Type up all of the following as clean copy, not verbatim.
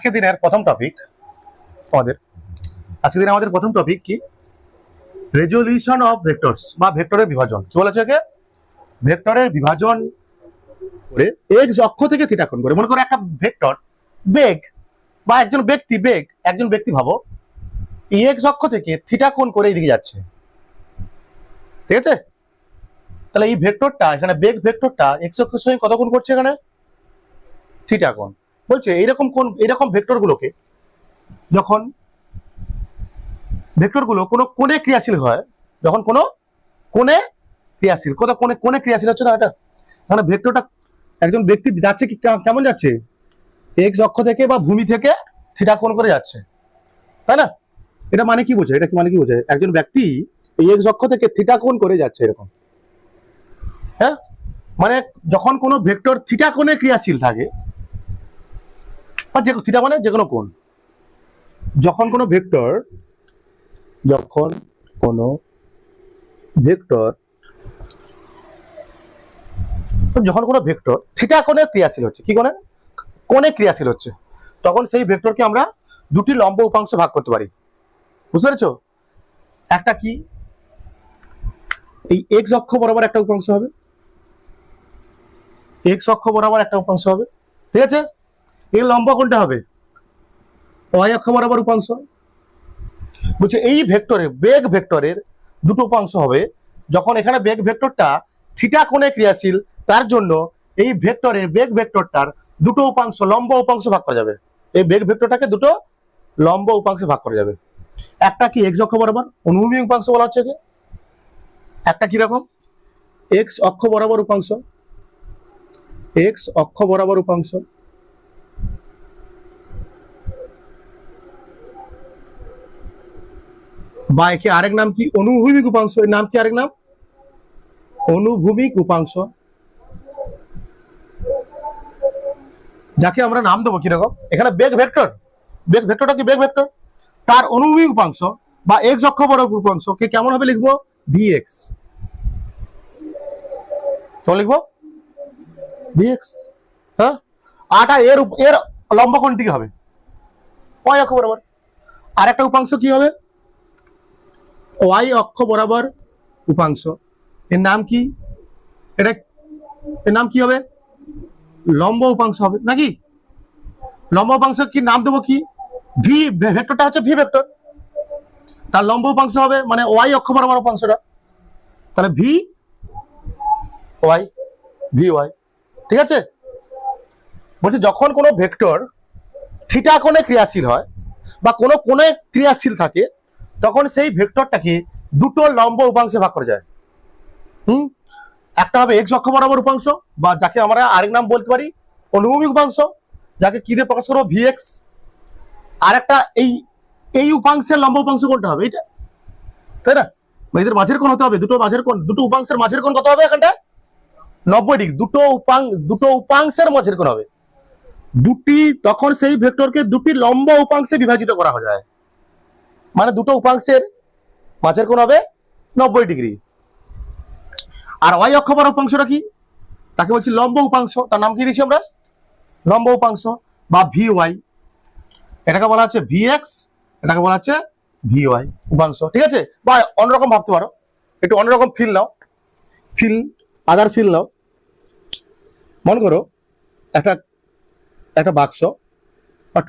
আজকের দিনের প্রথম টপিক আমাদের প্রথম টপিক কি রেজলিউশন অফ ভেক্টরস বা ভেক্টরের বিভাজন। কি বলেছে একে? ভেক্টরের বিভাজন করে এক্স অক্ষ থেকে থিটা কোণ করে। মনে করো একটা ভেক্টর বেগ বা একজন ব্যক্তি ভাবো এক্স অক্ষ থেকে থিটা কোণ করে এইদিকে যাচ্ছে, ঠিক আছে? তাহলে এই ভেক্টরটা এখানে বেগ ভেক্টরটা এক্স অক্ষের সঙ্গে কত কোণ করছে? এখানে থিটা কোণ। বলছে এইরকম ভেক্টরগুলোকে যখন ভেক্টরগুলো কোনো কোণে ক্রিয়াশীল হয়, যখন কোনো কোণে ক্রিয়াশীল, কোণে ক্রিয়াশীল হচ্ছে না এটা, মানে ভেক্টরটা একজন ব্যক্তি যাচ্ছে কি কেমন যাচ্ছে? এক্স অক্ষ থেকে বা ভূমি থেকে থিটা কোণ করে যাচ্ছে, তাই না? এটা মানে কি বোঝায়? একজন ব্যক্তি এই এক্স অক্ষ থেকে থিটা কোণ করে যাচ্ছে এরকম। হ্যাঁ, মানে যখন কোনো ভেক্টর থিটা কোণে ক্রিয়াশীল থাকে, বা থিটা মানে যে কোনো কোণ, যখন কোনো ভেক্টর থিটা কোণে ক্রিয়াশীল হচ্ছে, কি কোণে ক্রিয়াশীল হচ্ছে, তখন সেই ভেক্টরকে আমরা দুটি লম্ব উপাংশে ভাগ করতে পারি। বুঝতে পেরেছো? একটা কি, এই এক্স অক্ষ বরাবর একটা উপাংশ হবে, ঠিক আছে? এর লম্ব কোনটা হবে? ওয়াই অক্ষ বরাবর উপাংশ। বলছে এই বেগ ভেক্টরের দুটো উপাংশ হবে যখন এখানে বেগ ভেক্টরটা থিটা কোণে ক্রিয়াশীল, তার জন্য এই বেগ ভেক্টরটার দুটো উপাংশ লম্ব উপাংশ ভাগ করা যাবে। এই বেগ ভেক্টরটাকে দুটো লম্ব উপাংশে ভাগ করা যাবে। একটা কি এক্স অক্ষ বরাবর অনুভূমিক উপাংশ বলা হচ্ছে, একটা কি রকম এক্স অক্ষ বরাবর উপাংশ, বা একে আরেক নাম কি অনুভূমিক উপাংশ। এর নাম কি আরেক নাম? অনুভূমিক উপাংশ, যাকে আমরা নাম দেবো কিরকম? এখানে বেগ ভেক্টরটা কি বেগ ভেক্টর, তার অনুভূমিক উপাংশ বা এক্স অক্ষ বরাবর উপাংশ কে কেমন হবে লিখবো? ভিএক্স। তো লিখবো ভিএক্স। হ্যাঁ, আটা এর লম্ব কোণটি হবে ওয়াই অক্ষ বরাবর। আর একটা উপাংশ কি হবে? ওয়াই অক্ষ বরাবর উপাংশ। এর নাম কি? এর নাম কি হবে? লম্ব উপাংশ হবে নাকি? লম্ব উপাংশ কি নাম দেবো? কি ভি ভেক্টরটা হচ্ছে ভি ভেক্টর, তার লম্ব উপাংশ হবে মানে ওয়াই অক্ষ বরাবর উপাংশটা, তাহলে ভি ওয়াই। ঠিক আছে? বলছে যখন কোনো ভেক্টর থিটা কোণে ক্রিয়াশীল হয় বা কোনো কোণে ক্রিয়াশীল থাকে, তখন সেই ভেক্টরটাকে দুটো লম্ব উপাংশে ভাগ করা যায়। একটা হবে এক্স অক্ষ বরাবর উপাংশ, বা যাকে আমরা আরেক নাম বলতে পারি অনুভূমিক উপাংশ, যাকে কি দিয়ে প্রকাশ করবো? ভিএক্স। আর একটা এই উপাংশের লম্ব উপাংশ কোনটা হবে? এটা, তাই না? এদের মাঝের কোণ হতে হবে, দুটো উপাংশের মাঝের কোণ কত হবে? এখানটা 90 ডিগ্রি। দুটো উপাংশের মাঝের কোণ হবে দুটি, তখন সেই ভেক্টরকে দুটি লম্ব উপাংশে বিভাজিত করা যায়, মানে দুটো উপাংশের মাঝের কোণ হবে 90 ডিগ্রি। আর ওয়াই অক্ষ বরাবর উপাংশটা কি? তাকে বলছি লম্ব উপাংশ, তার নাম কি দিয়েছি আমরা? লম্ব উপাংশ বা ভি ওয়াই। এটাকে বলা হচ্ছে ভিএক্স, এটাকে বলা হচ্ছে ভি ওয়াই উপাংশ, ঠিক আছে? বা অন্যরকম ভাবতে পারো, একটু অন্যরকম ফিল নাও, মনে করো একটা বাক্স বা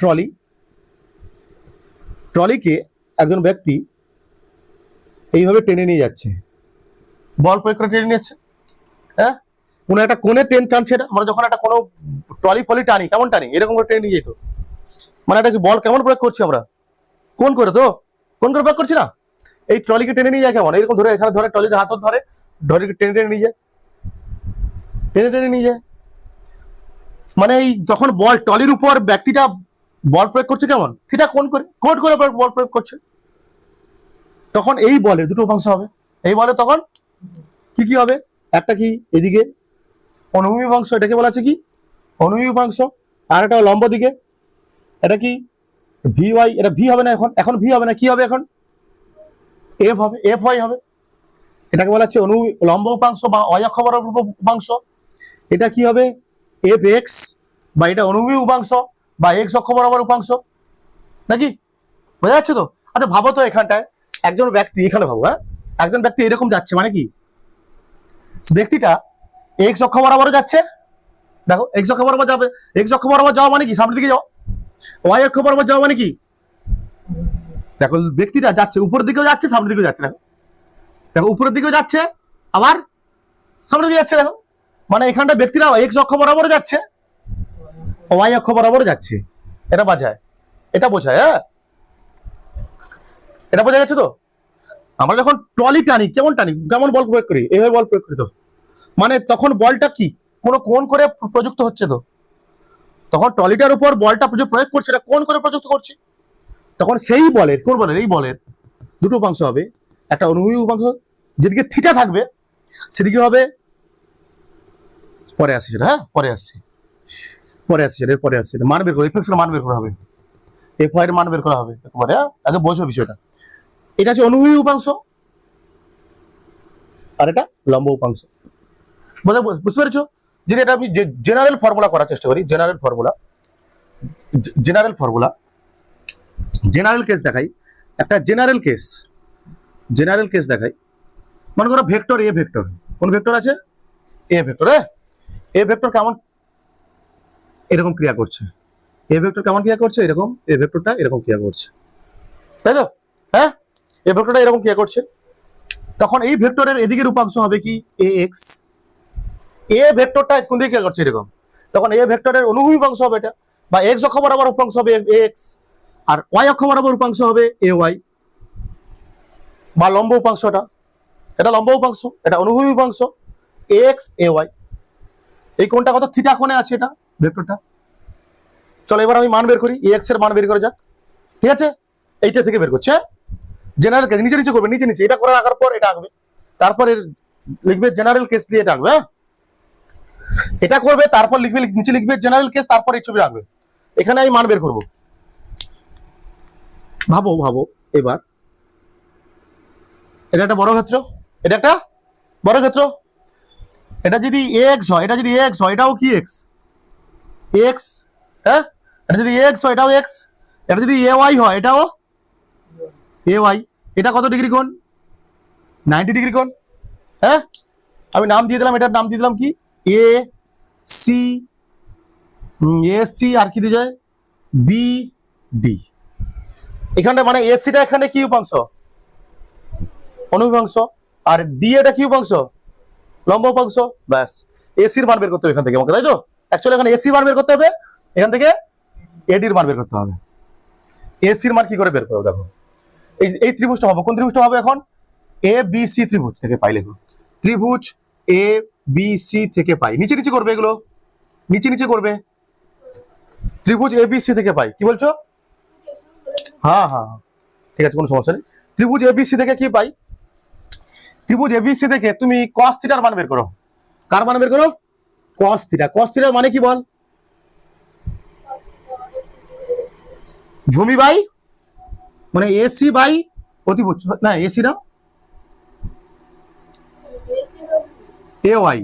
ট্রলিকে একজন ব্যক্তি এইভাবে টেনে নিয়ে যাচ্ছে, বল প্রয়োগ করে টেনে নিয়ে যাচ্ছে। হ্যাঁ, কোনো একটা কোণে টানছে। এটা আমরা যখন একটা কোনো ট্রলি ফলি টানি, কেমন টানি? এরকম করে টেনে নিয়ে যেত, মানে এটা কি বল কেমন প্রয়োগ করছি আমরা? কোণ করে প্রয়োগ করছি না? এই ট্রলিকে টেনে নিয়ে যায় কেমন? এরকম ধরে, এখানে ধরে, ট্রলির হাত ধরে টেনে নিয়ে যায়, মানে এই যখন বল ট্রলির উপর ব্যক্তিটা বল প্রয়োগ করছে কেমন? সেটা কোণ করে বল প্রয়োগ করছে, তখন এই বলের দুটো উপাংশ হবে। এই বলে তখন কি হবে? একটা কি এদিকে অনুভূমিক উপাংশ, এটাকে বলা আছে কি অনুভূমিক উপাংশ, আর একটা লম্ব দিকে, এটা কি ভি ওয়াই। এটা ভি হবে না, এখন ভি হবে না, কি হবে? এখন এফ হবে, এফ ওয়াই হবে। এটাকে বলা হচ্ছে লম্ব উপাংশ বা ওয়াই অক্ষ বরাবর উপাংশ। এটা কি হবে? এফ এক্স, বা এটা অনুভূমিক উপাংশ বা এক্স অক্ষ বরাবর উপাংশ, নাকি? বোঝা যাচ্ছে তো? আচ্ছা ভাবো তো, এখানটায় একজন ব্যক্তি, এখানে ভাবো, হ্যাঁ, একজন ব্যক্তি এরকম যাচ্ছে, মানে কি ব্যক্তিটা এক্স অক্ষ বরাবর যাচ্ছে, দেখো এক্স অক্ষ বরাবর যাবে, এক্স অক্ষ বরাবর যাওয়া মানে কি সামনের দিকে যাও, ওয়াই অক্ষ বরাবর যাওয়া মানে কি, দেখো ব্যক্তিটা যাচ্ছে উপরের দিকেও যাচ্ছে সামনের দিকেও যাচ্ছে, দেখো দেখো উপরের দিকেও যাচ্ছে আবার সামনের দিকে যাচ্ছে, দেখো মানে এখানটা ব্যক্তিরা এক্স অক্ষ বরাবর যাচ্ছে, ওয়াই অক্ষ বরাবর যাচ্ছে, এটা বোঝায়, এটা বোঝায়, হ্যাঁ এটা বোঝা যাচ্ছে তো? আমরা যখন ট্রলি টানি, কেমন টানি, কেমন বল প্রয়োগ করি, এইভাবে বল প্রয়োগ করি, তো মানে তখন বলটা কি কোনো কোণ করে প্রযুক্ত হচ্ছে, তো তখন ট্রলিটার উপর বলটা প্রয়োগ করছে, এটা কোণ করে প্রযুক্ত করছে, তখন সেই বলের, কোন বলের, এই বলের দুটো উপাংশ হবে, একটা অনুভূমিক উপাংশ যেদিকে থিটা থাকবে সেদিকে হবে, পরে আসছে সেটা, হ্যাঁ পরে আসছে, পরে আসছে এটা, পরে আসছে, মান বের করে এফ এক্স এর মান বের করা হবে, এফ ওয়াই এর মান বের করা হবে একেবারে, আগে বোঝো বিষয়টা। এটা হচ্ছে অনুভূমিক উপাংশ আর এটা লম্ব উপাংশ, বুঝতে পেরেছো? যদি এটা আমি জেনারেল ফর্মুলা করার চেষ্টা করি, general formula, general formula, general case দেখাই, একটা জেনারেল কেস, জেনারেল কেস দেখাই, মনে করো ভেক্টর এ, ভেক্টর কোন ভেক্টর আছে, এ ভেক্টর, হ্যাঁ এ ভেক্টর কেমন এরকম ক্রিয়া করছে, এ ভেক্টর কেমন ক্রিয়া করছে, এরকম, এ ভেক্টরটা এরকম ক্রিয়া করছে, তাই তো? হ্যাঁ এ ভেক্টরটা এরকম ক্রিয়া করছে, তখন এই ভেক্টরের এদিকের উপাংশ হবে কি এ এক্স, এ ভেক্টরটা কোন দিকে ক্রিয়া করছে এরকম, তখন এ ভেক্টরের অনুভূমিক উপাংশ হবে এটা, বা এক্স অক্ষ বরাবর উপাংশ হবে এক্স, আর ওয়াই অক্ষ বরাবর উপাংশ হবে এ ওয়াই, বা লম্ব উপাংশটা, এটা লম্ব উপাংশ, এটা অনুভূমিক উপাংশ এক্স এ ওয়াই, এই কোণটা কত, থিটা কোণে আছে এটা ভেক্টরটা। চলো এবার আমি মান বের করি, এক্স এর মান বের করে যাক, ঠিক আছে? এইটা থেকে বের করছে, জেনারেল কেস নিচে নিচে করবে, নিচে নিচে, এটা করে রাখার পর এটা আঁকবে, তারপরে লিখবে জেনারেল কেস দিয়ে এটা আঁকবে, হ্যাঁ এটা করবে, তারপর লিখবে, নিচে লিখবে জেনারেল কেস, তারপর এই ছবি রাখবে, এখানে আমি মান বের করব। ভাবো ভাবো এবার, এটা একটা বড় ক্ষেত্র, এটা একটা বড় ক্ষেত্র, এটা যদি এক্স হয়, এটা যদি এক্স হয়, এটাও কি এক্স, এক্স, হ্যাঁ এটা যদি এক্স হয় এটাও এক্স, এটা যদি এ ওয়াই হয় এটাও এ ওয়াই, এটা কত ডিগ্রি কোণ, 90 ডিগ্রি কোণ, হ্যাঁ আমি নাম দিয়ে দিলাম, এটার নাম দিয়ে দিলাম কি এ সি, এ সি আর কি দিয়ে যায় বি ডি, এখানটা মানে এসিটা এখানে কি উপাংশ, অনুভূমিক উপাংশ, আর ডি এটা কি উপাংশ, লম্ব উপাংশ, ব্যাস এসির মান বের করতে হবে এখান থেকে আমাকে, তাই তো? অ্যাকচুয়ালি এখানে এসির মান বের করতে হবে, এখান থেকে এডির মান বের করতে হবে, এসির মান কি করে বের করবো, দেখো এই ত্রিভুজটা পাবো, কোন ত্রিভুজটা পাবো এখন, এ বি সি ত্রিভুজ থেকে পাই, লেখো ত্রিভুজ এ বি সি থেকে পাই, নিচে নিচে করবে এগুলো, নিচে নিচে করবে, ত্রিভুজ এ বি সি থেকে পাই, কি বলছো? হ্যাঁ হ্যাঁ ঠিক আছে, কোনো সমস্যা নেই, ত্রিভুজ এ বি সি থেকে কি পাই, ত্রিভুজ এ বি সি থেকে তুমি cos থিটার মান বের করো, কার মান বের করো, cos থিটা, cos থিটা মানে কি বল, ভূমি বাই, মানে এসি বাই অতিভুজ, না এসি না এ ওয়াই,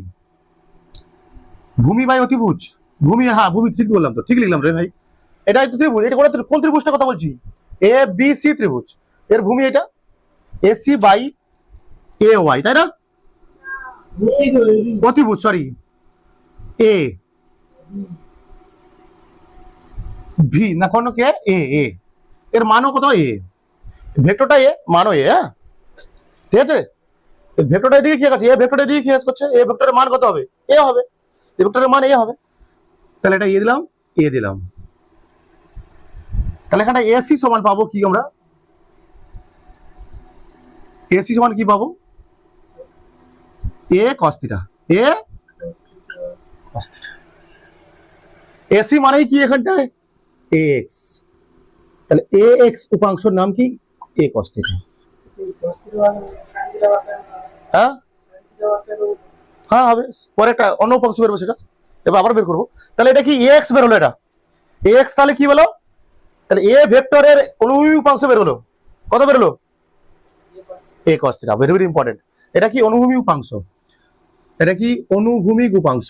ভূমি বাই অতিভুজ, ভূমি, হ্যাঁ ভূমি ঠিক বললাম তো, ঠিক লিখলাম রে ভাই, এটাই তো ত্রিভুজ, এটা কোন ত্রিভুজটা কথা বলছি, এ বি সি ত্রিভুজ, এর ভূমি এটা এসি বাই এ ওয়াই, তাই না? অতিভুজ, সরি এ ভি না, কোন কে এ, এ এর মানও কত, এ ভেক্টরটা এ, মানও এ, হ্যাঁ ঠিক আছে, ভেক্টরটা দিকে কি আছে, এ ভেক্টরটা দিকে কি করছে, এ ভেক্টরের মান কত হবে, এ হবে, এ ভেক্টরের মান এ হবে, তাহলে এটা এ দিলাম, এ দিলাম, তাহলে এখানে এসি সমান পাবো কি আমরা, এসি সমান কি পাবো, এ cos থিটা, এ cos থিটা, এসি মানেই কি এখানটায় এক্স, তাহলে এ এক্স উপাংশের নাম কি এ cos থিটা, হ্যাঁ হ্যাঁ হবে, পরে একটা অন্য উপাংশ বেরোবে, সেটা এবার আবার বের করবো, তাহলে এটা কি এক্স বের হলো, এটা এক্স, তাহলে কি বলো, তাহলে এ ভেক্টরের অনুভূমিক উপাংশ বের হলো, কত বের হলো, এ cos theta, very very important, এটা কি অনুভূমিক উপাংশ, এটা কি অনুভূমিক উপাংশ,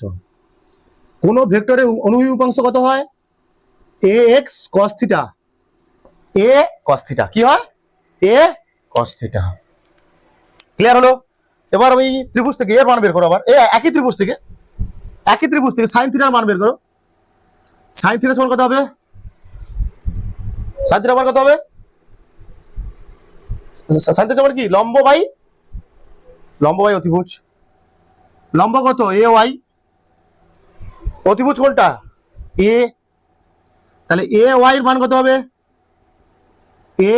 কোন ভেক্টরের অনুভূমিক উপাংশ কত হয়, এ এক্স কস থিটা, এ কস থিটা কি হয় এ কস থিটা। ক্লিয়ার হলো? এবার ওই ত্রিভুজ থেকে এর মান বের করো, আবার একই ত্রিভুজ থেকে সাইন থিটার মান বের করো। সাইন থিটা সমান কত হবে? সাইন থিটা মান কত হবে? সাইন থিটা সমান কি? লম্ব বাই অতিভুজ। লম্ব কত? A Y. অতিভুজ কোনটা? এ। তাহলে এ ওয়াই এর মান কত হবে? এ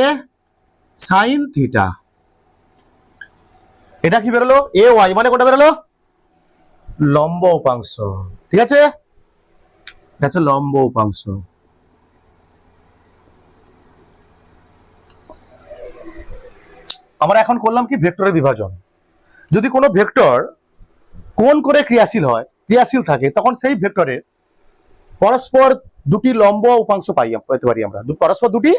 সাইন থিটা। এটা কি বেরোলো? এ ওয়াই মানে কোনটা বেরোলো? লম্ব উপাংশ। ঠিক আছে, এটা হচ্ছে লম্ব উপাংশ। আমরা এখন করলাম কি ভেক্টরের বিভাজন। যদি কোনো ভেক্টর কোণ করে ক্রিয়াশীল থাকে, তখন সেই ভেক্টরের পরস্পর দুটি লম্ব উপাংশ পেতে পারি আমরা। পরস্পর দুটি,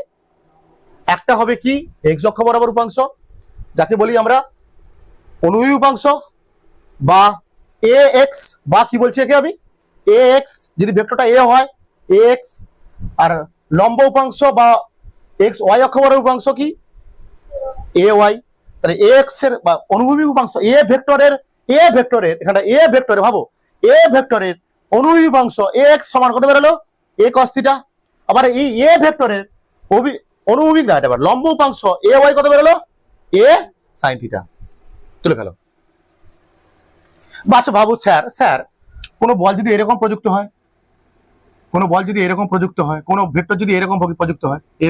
একটা হবে কি এক্স অক্ষ বরাবর উপাংশ, যাকে বলি আমরা অনুভূমিক উপাংশ, বা এ এক্স, বা কি বলছি একে আমি এ এক্স, যদি ভেক্টরটা এ হয় এ এক্স, আর লম্ব উপাংশ বা এক্স ওয়াই অক্ষ বরাবর উপাংশ কি এ ওয়াই। তাহলে এ এক্স এর বা অনুভূমিক উপাংশ এ ভেক্টরের এখানটা এ ভেক্টরে ভাবো, এ ভেক্টরের অনুভূমিক উপাংশ এ এক্স সমান কত বেরোলো? এ কস থিটা। আবার এই এ ভেক্টরের অনুভূমিক না, এটা আবার লম্ব উপাংশ এ ওয়াই কত বেরোলো? এ সাইন থিটা। তুলে ফেলো। বাচ্চা ভাবো, স্যার কোনো বল যদি এরকম প্রযুক্ত হয়, কোনো ভেক্টর যদি এরকম প্রযুক্ত হয়, এ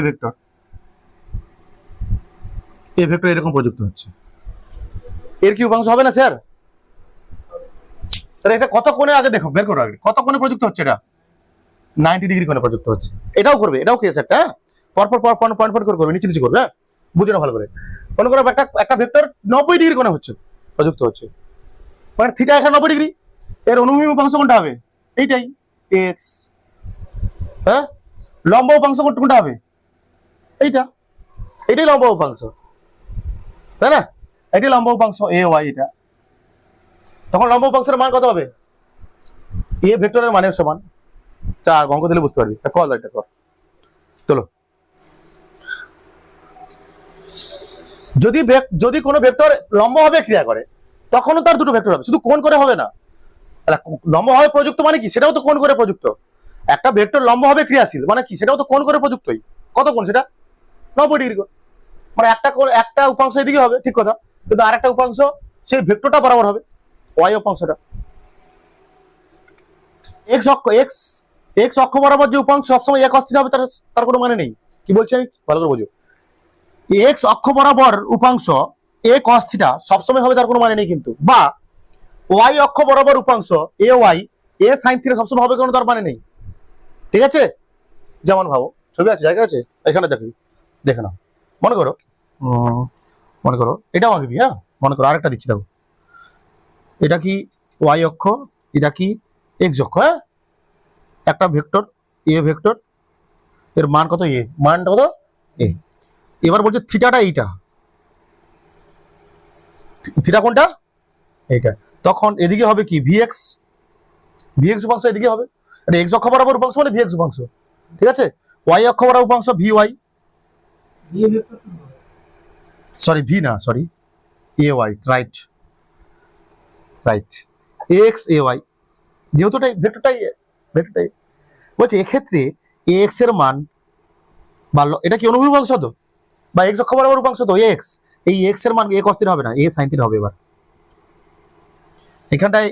ভেক্টর এরকম প্রযুক্ত হচ্ছে, এর কি উপাংশ হবে না স্যার? তাহলে এটা কত কোণে আগে দেখো, বের করো আগে কত কোণে প্রযুক্ত হচ্ছে। এটা 90 ডিগ্রি কোণে প্রযুক্ত হচ্ছে। এটাও করবে, এটাও কেস একটা, পরপর পয়েন্ট করে করবে, নিচে করবে, বুঝে না ভালো করে। মনে করো একটা ভেক্টর 90 ডিগ্রি কোণে হচ্ছে, প্রযুক্ত হচ্ছে, মানে থিটা এখানে 90 ডিগ্রি, এর অনুভূমিক উপাংশ কোনটা হবে? এইটাই এক্স। হ্যাঁ, লম্ব উপাংশ কোনটা হবে? এটাই লম্ব উপাংশ, তাই না? এটাই লম্ব উপাংশ এ ওয়াই। এটা তখন লম্ব উপাংশের মান কত হবে? এ ভেক্টরের মানের সমান। অঙ্ক দিলে বুঝতে পারবি। এটা কর। চলো, যদি কোনো ভেক্টর লম্ব হবে ক্রিয়া করে, তখনও তার দুটো ভেক্টর হবে, শুধু কোণ করে হবে না। লম্ব হবে প্রযুক্ত মানে কি? সেটাও তো কোণ করে প্রযুক্ত। একটা ভেক্টর লম্ব হবে ক্রিয়াশীল মানে কি? সেটাও তো কোণ করে প্রযুক্তই। কত কোণ সেটা? 90 ডিগ্রি কোণ। মানে একটা উপাংশ এদিকে হবে, ঠিক কথা, কিন্তু আর একটা উপাংশ সেই ভেক্টরটা বরাবর হবে, ওয়াই উপাংশটা। এক্স অক্ষ বরাবর যে উপাংশ সবসময় এক অস্থির হবে, তার কোনো মানে নেই। কি বলছি আমি, ভালো করে বোঝো। এক্স অক্ষ বরাবর উপাংশ এ কস থিটা সবসময় হবে, তার কোনো মানে নেই কিন্তু। বা ওয়াই অক্ষ বরাবর উপাংশ A Y A sine theta সবসময় হবে, কোনো তার মানে নেই। ঠিক আছে? যেমন ভাবো, ছবি আছে, জায়গা আছে, এখানে দেখে নাও। মনে করো এটাও আঁকবি। হ্যাঁ, মনে করো আরেকটা দিচ্ছি, দেখো এটা কি ওয়াই অক্ষ, এটা কি এক্স অক্ষ। হ্যাঁ, একটা ভেক্টর এ ভেক্টর, এর মান কত? এ, মানটা কত? এ। এবার বলছে থিটাটা এইটা, থিটা কোনটা? এইটা। তখন এদিকে হবে কি ভিএক্স উপাংশ এদিকে হবে, এটা এক্স অক্ষ বরাবর উপাংশ মানে ভিএক্স উপাংশ। ঠিক আছে? ওয়াই অক্ষ বরাবর উপাংশ V Y, A Y, right x A Y, যেহেতু ভেক্টরটাই বলছে। এক্ষেত্রে এক্স এর মান বা এটা কি অনুভূমিক উপাংশ তো, বা এক্স অক্ষ বরাবর উপাংশ তো এক্স, এই এক্স এর মান এ কস থিটা হবে না, এ সাইন থিটা হবে। এবার এখানটায়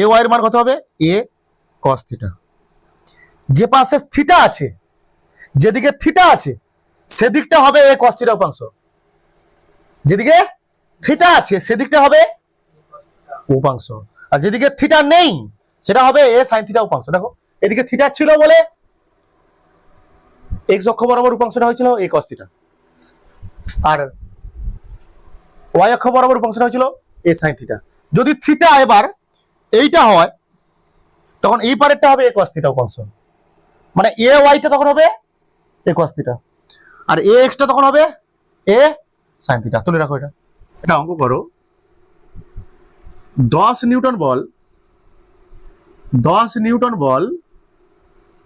এ ওয়াই এর মান কত হবে? এ কস থিটা। যে পাশে থিটা আছে, যেদিকে থিটা আছে সেদিকটা হবে এ কস থিটা উপাংশ, যেদিকে থিটা আছে সেদিকটা হবে উপাংশ, আর যেদিকে থিটা নেই সেটা হবে এ সাইন থিটা উপাংশ। দেখো, এদিকে থিটা ছিল বলে এক্স অক্ষ বরাবর উপাংশটা হয়েছিল এ কস থিটা, আর ওয়াই অক্ষ বরাবর উপাংশটা হয়েছিল এ সাইন থিটা। যদি থিটা এবার এইটা হয়, তখন এই পারেরটা হবে এ কস থিটা উপাংশ, মানে এ ওয়াইটা তখন হবে এ কস থিটা, আর এ এক্সটা তখন হবে এ সাইন থিটা। তুলে রাখো এটা। এটা অঙ্ক করো। 10 নিউটন বল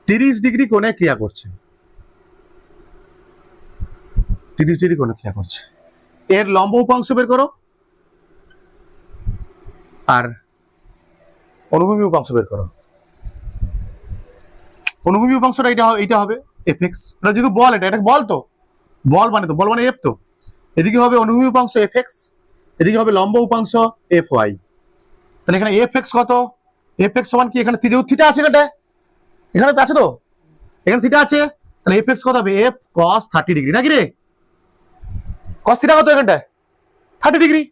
30 ডিগ্রি কোণে ক্রিয়া করছে, 30 ডিগ্রি কোণে ক্রিয়া করছে। এর লম্ব উপাংশ বের করো আর অনুভূমি উপাংশ বের করো। অনুভূমি উপাংশটা এইটা হবে এফএক্স। এটা যেহেতু বল, এটা বল, তো বল মানে এফ, তো এদিকে হবে অনুভূমি উপাংশ এফএক্স, এদিকে হবে লম্ব উপাংশ এফ ওয়াই। তাহলে এখানে এফএক্স কত? এফএক্স সমান কি, এখানে থিটা আছে, এখানে তো আছে, তো এখানে থিটা আছে, তাহলে এফএক্স কত হবে? এফ cos 30 ডিগ্রি, নাকি রে? cos থিটা কত এখানটায়? 30 ডিগ্রি।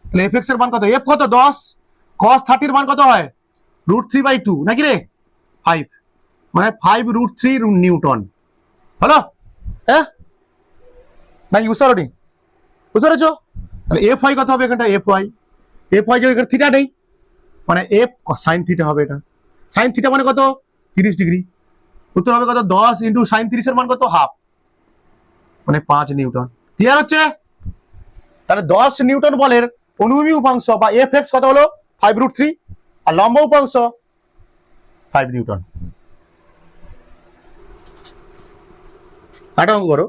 তাহলে এফএক্স এর মান কত? এফ কত? 10, cos 30 এর মান কত হয়? √3/2, নাকি রে? 5, মানে 5√3 নিউটন। হলো? হ্যাঁ নাকি বুঝতে পারোনি? বুঝতে পেরেছো? তাহলে এফ ওয়াই কত হবে এখানটা? এফ ওয়াই যে এখানে থিটা নেই, মানে এফ সাইন থিটা হবে। এটা সাইন থিটা মানে কত? 30 ডিগ্রি। উত্তর হবে কত? 10 ইন্টু সাইন 30 এর মান কত? হাফ, মানে 5 নিউটন। ক্লিয়ার হচ্ছে? তাহলে 10 নিউটন বলের অনুভূমি উপাংশ বা এফএক্স কত হলো? 5√3, আর লম্ব উপাংশ 5 নিউটন। একটা অঙ্ক করো,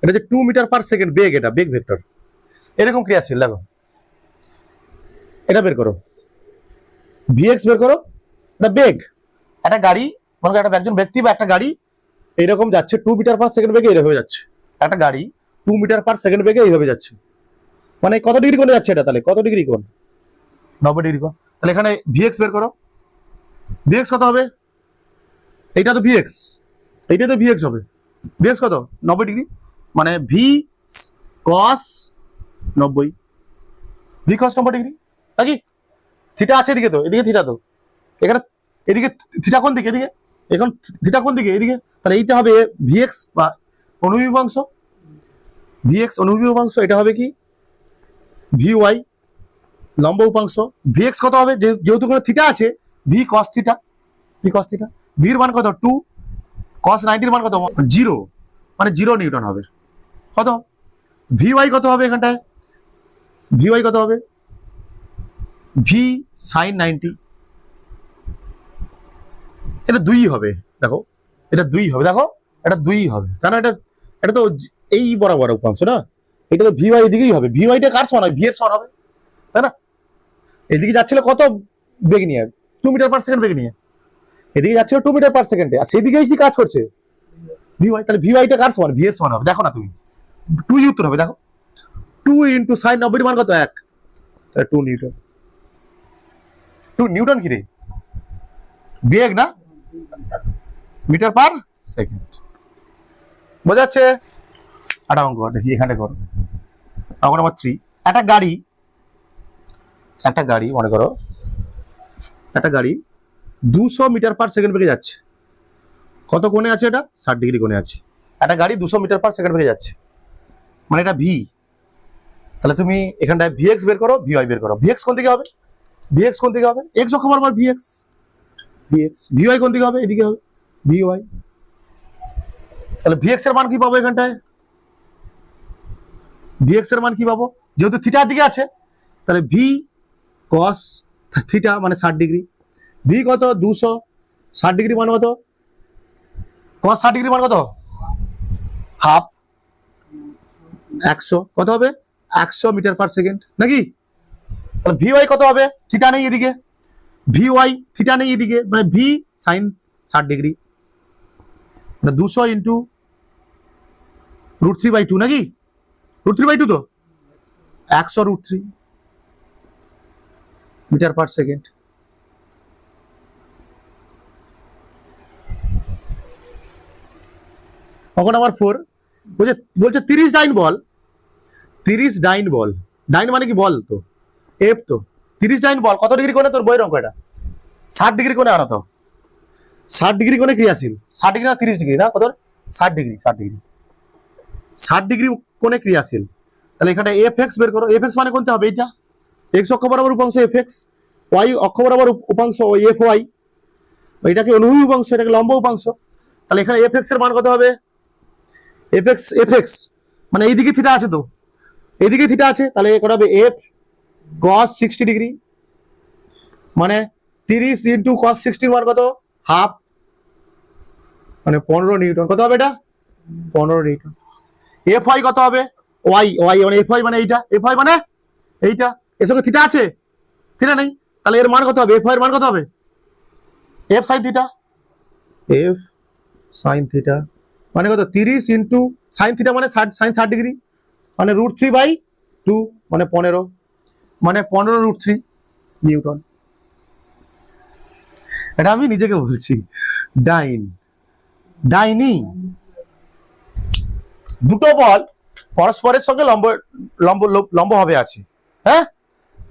এটা যে 2 মিটার পার সেকেন্ড বেগ, এটা বেগ ভেক্টর, এরকম ক্রিয়াশীল। দেখো এটা বের করো, ভিএক্স বের করো। এটা বেগ, একটা গাড়ি, মানে একটা একজন ব্যক্তি বা একটা গাড়ি এইরকম যাচ্ছে 2 মিটার পার সেকেন্ড বেগে, এইভাবে যাচ্ছে। একটা গাড়ি 2 মিটার পার সেকেন্ড বেগে এইভাবে যাচ্ছে, মানে কত ডিগ্রি কোণে যাচ্ছে এটা? তাহলে কত ডিগ্রি কোণ? 90 ডিগ্রি কোণ। তাহলে এখানে ভিএক্স বের করো। ভিএক্স কত হবে? এইটা তো ভিএক্স, এইটা তো ভিএক্স হবে। ভিএক্স কত? 90 ডিগ্রি, মানে V cos 90, V cos 90 degree, নাকি? থিটা আছে এদিকে, তো এদিকে থিটা, তো এখানে এদিকে থিটা কোন দিকে? এদিকে। এখন থিটা কোন দিকে? এদিকে। তাহলে এইটা হবে ভিএক্স বা অনুভূমি উপাংশ, ভিএক্স অনুভূমি উপাংশ। এটা হবে কি? ভি ওয়াই লম্ব উপাংশ। ভিএক্স কত হবে? যেহেতু কোনো থিটা আছে, ভি cos থিটা, ভির মান কত? 2, cos 90 এর মান কত? 0, মানে 0 নিউটন হবে। কত? ভি ওয়াই কত হবে এখানটায়? ভি ওয়াই কত হবে? ভি sin 90, এটা 2 হবে। দেখো এটা 2 হবে, দেখো এটা 2 হবে, কারণ এটা তো এই বরাবর উপাংশ না, এটা তো ভি ওয়াই এদিকেই হবে। ভি ওয়াইটা কার সমান হয়? ভি এর সমান হবে, তাই না? এদিকে যাচ্ছিল কত বেগ নিয়ে? 2 মিটার পার সেকেন্ড বেগ নিয়ে। এদিকে যাচ্ছিল 2 মিটার পার সেকেন্ডে, আর সেদিকেই কি কাজ করছে? V y. তাহলে ভি ওয়াইটা কার সমান? ভি এর সমান হবে। দেখো না তুমি, 2 উত্তর হবে। দেখো 2 ইন্টু সাইন 90 এর মান কত? 1, তাহলে 2 নিউটন। 2 নিউটন কি রে? বেগ না, মিটার পার সেকেন্ড। বোঝা যাচ্ছে? একটা অঙ্ক দেখি এখানে করো, অঙ্ক নাম্বার 3। একটা গাড়ি মনে করো, একটা গাড়ি 200 মিটার পার সেকেন্ড বেগে যাচ্ছে। কত কোণে আছে? এটা 60 ডিগ্রি কোণে আছে। একটা গাড়ি 200 মিটার পার সেকেন্ড বেগে যাচ্ছে, মানে এটা ভি। তাহলে তুমি এখানটায় ভিএক্স বের করো, ভিওয়াই বের করো। ভিএক্স কোন দিকে হবে? ভিএক্স কোন দিকে হবে? এক্স অক্ষ বরাবর ভিএক্স, ভিওয়াই কোন দিকে হবে? এদিকে হবে ভিওয়াই। তাহলে ভিএক্স এর মান কি পাবো এখানটায়? ভিএক্স এর মান কি পাবো? যেহেতু থিটার দিকে আছে, তাহলে ভি cos থিটা মানে 60 ডিগ্রি। ভি কত? 200, 60 ডিগ্রি মান কত? cos 60 ডিগ্রি মান কত? হাফ, 100, কত হবে? 100 মিটার পার সেকেন্ড, নাকি? তাহলে ভিওয়াই কত হবে? থিটা নেই এদিকে, ভিওয়াই থিটা নেই এদিকে, মানে ভি সাইন 60 ডিগ্রি, মানে 200 ইন্টু √3/2, নাকি? √3/2, তো 100 √3 মিটার পার সেকেন্ড। অঙ্ক নাম্বার 4 বলছে 30 ডাইন বল, 30 ডাইন বল, ডাইন মানে কি? বল, তো এফ, তো 30 ডাইন বল কত ডিগ্রি কোণে? তোর বইয়ের অঙ্ক এটা 60 ডিগ্রি কোণে আনা, তো 60 ডিগ্রি কোণে ক্রিয়াশীল। 60 ডিগ্রি না 30 ডিগ্রি না, কত? 60 ডিগ্রি, 60 ডিগ্রি কোণে ক্রিয়াশীল। তাহলে এখানে এফএক্স বের করো। এফএক্স মানে কোনটা হবে? এইটা এক্স অক্ষ বরাবর উপাংশ এফএক্স, ওয়াই অক্ষ বরাবর উপাংশ এফ ওয়াই, এটাকে অনুভূমি উপাংশ, এটাকে লম্ব উপাংশ। তাহলে এখানে এফএক্স এর মান কত হবে? এফএক্স মানে এইদিকে থিটা আছে, তো এইদিকে থিটা আছে, তাহলে কত হবে? এফ cos 60 ডিগ্রি, মানে 30 ইন্টু cos 60 মান কত? হাফ, মানে 15 নিউটন। কত হবে এটা? 15 নিউটন। এফ ওয়াই কত হবে? ওয়াই ওয়াই মানে এফ ওয়াই মানে এইটা, এফ ওয়াই মানে এইটা, এর সঙ্গে থিটা আছে, থিটা নেই, তাহলে এর মান কত হবে? এফ ওয়াই এর মান কত হবে? F sine theta, F sine theta মানে কত? 30 ইন্টু সাইন থিটা মানে সাইন 60 ডিগ্রি, মানে √3/2 মানে 15, মানে 15√3 নিউটন। এটা আমি নিজেকে বলছি। ডাইন ডাইনি দুটো বল পরস্পরের সঙ্গে লম্ব লম্ব লম্ব হবে আছে, হ্যাঁ,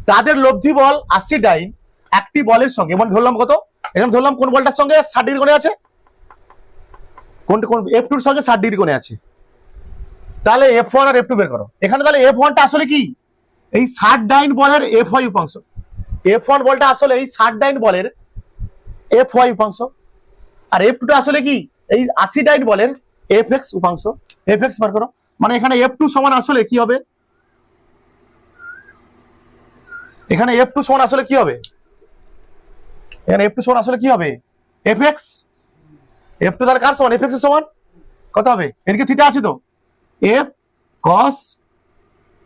তাদের লব্ধি বল 80 ডাইন একটি বলের সঙ্গে, মানে ধরলাম কত, এখানে ধরলাম কোন বলটার সঙ্গে 60 ডিগ্রি কোণে আছে, কোন F2 এর সঙ্গে 60 ডিগ্রি কোণে আছে, তাহলে F1 আর F2 বের করো। এখানে তাহলে F1 টা আসলে কি? এই 60 ডাইন বলের FY উপাংশ। F1 বলটা আসলে এই 60 ডাইন বলের FY উপাংশ, আর F2 টা আসলে কি? এই 80 ডাইন বলের FX উপাংশ। FX বের করো, মানে এখানে F2 সমান আসলে কি হবে? এখানে F2 সমান আসলে কি হবে? এখানে F2 সমান আসলে কি হবে? FX। F2 তার কার সমান? FX এর সমান কত হবে? এদিকে থিটা আছে তো, F cos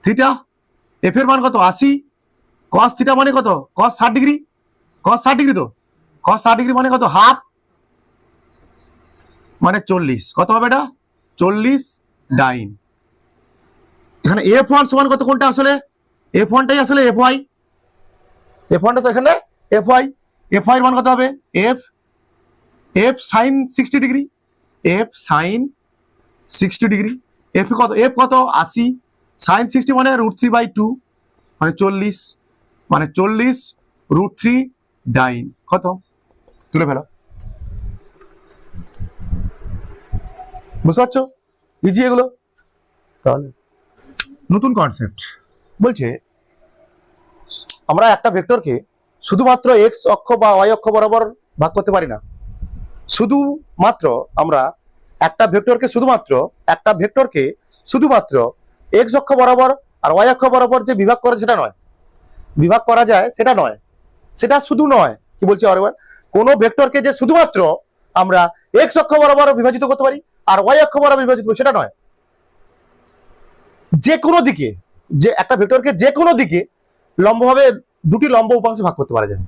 থিটা, F এর মান কত? 80, cos থিটা মানে কত? cos 60 ডিগ্রি, cos 60 ডিগ্রি তো, cos 60 ডিগ্রি মানে কত? হাফ, মানে 40। কত হবে এটা? 40 ডাইন। এখানে F1 সমান কত? কোনটা আসলে? F1 টাই আসলে FY, F1 টা তো এখানে FY, FY এর মান কত হবে? F sin 60 degree, F sin 60 degree, F কত? F কত? 80, sin 60 মানে √3/2 মানে 40, মানে 40 √3 ডাইন। কত? তুলে ফেলো। বুঝতে পারছো? ইজি এগুলো। তাহলে নতুন কনসেপ্ট বলছে, আমরা একটা ভেক্টরকে শুধুমাত্র এক্স অক্ষ বা ওয়াই অক্ষ বরাবর ভাগ করতে পারি না। শুধুমাত্র আমরা একটা ভেক্টরকে শুধুমাত্র এক্স অক্ষ বরাবর আর ওয়াই অক্ষ বরাবর যে বিভাগ করে সেটা নয়, বিভাগ করা যায় সেটা নয়, সেটা শুধু নয়, কি বলছি আরেকবার, কোন ভেক্টরকে যে শুধুমাত্র আমরা এক্স অক্ষ বরাবর বিভাজিত করতে পারি আর ওয়াই অক্ষ বরাবর বিভাজিত করি সেটা নয়, যে কোনো দিকে, যে একটা ভেক্টরকে যে কোনো দিকে লম্বভাবে দুটি লম্ব উপাংশে ভাগ করতে পারা যায়।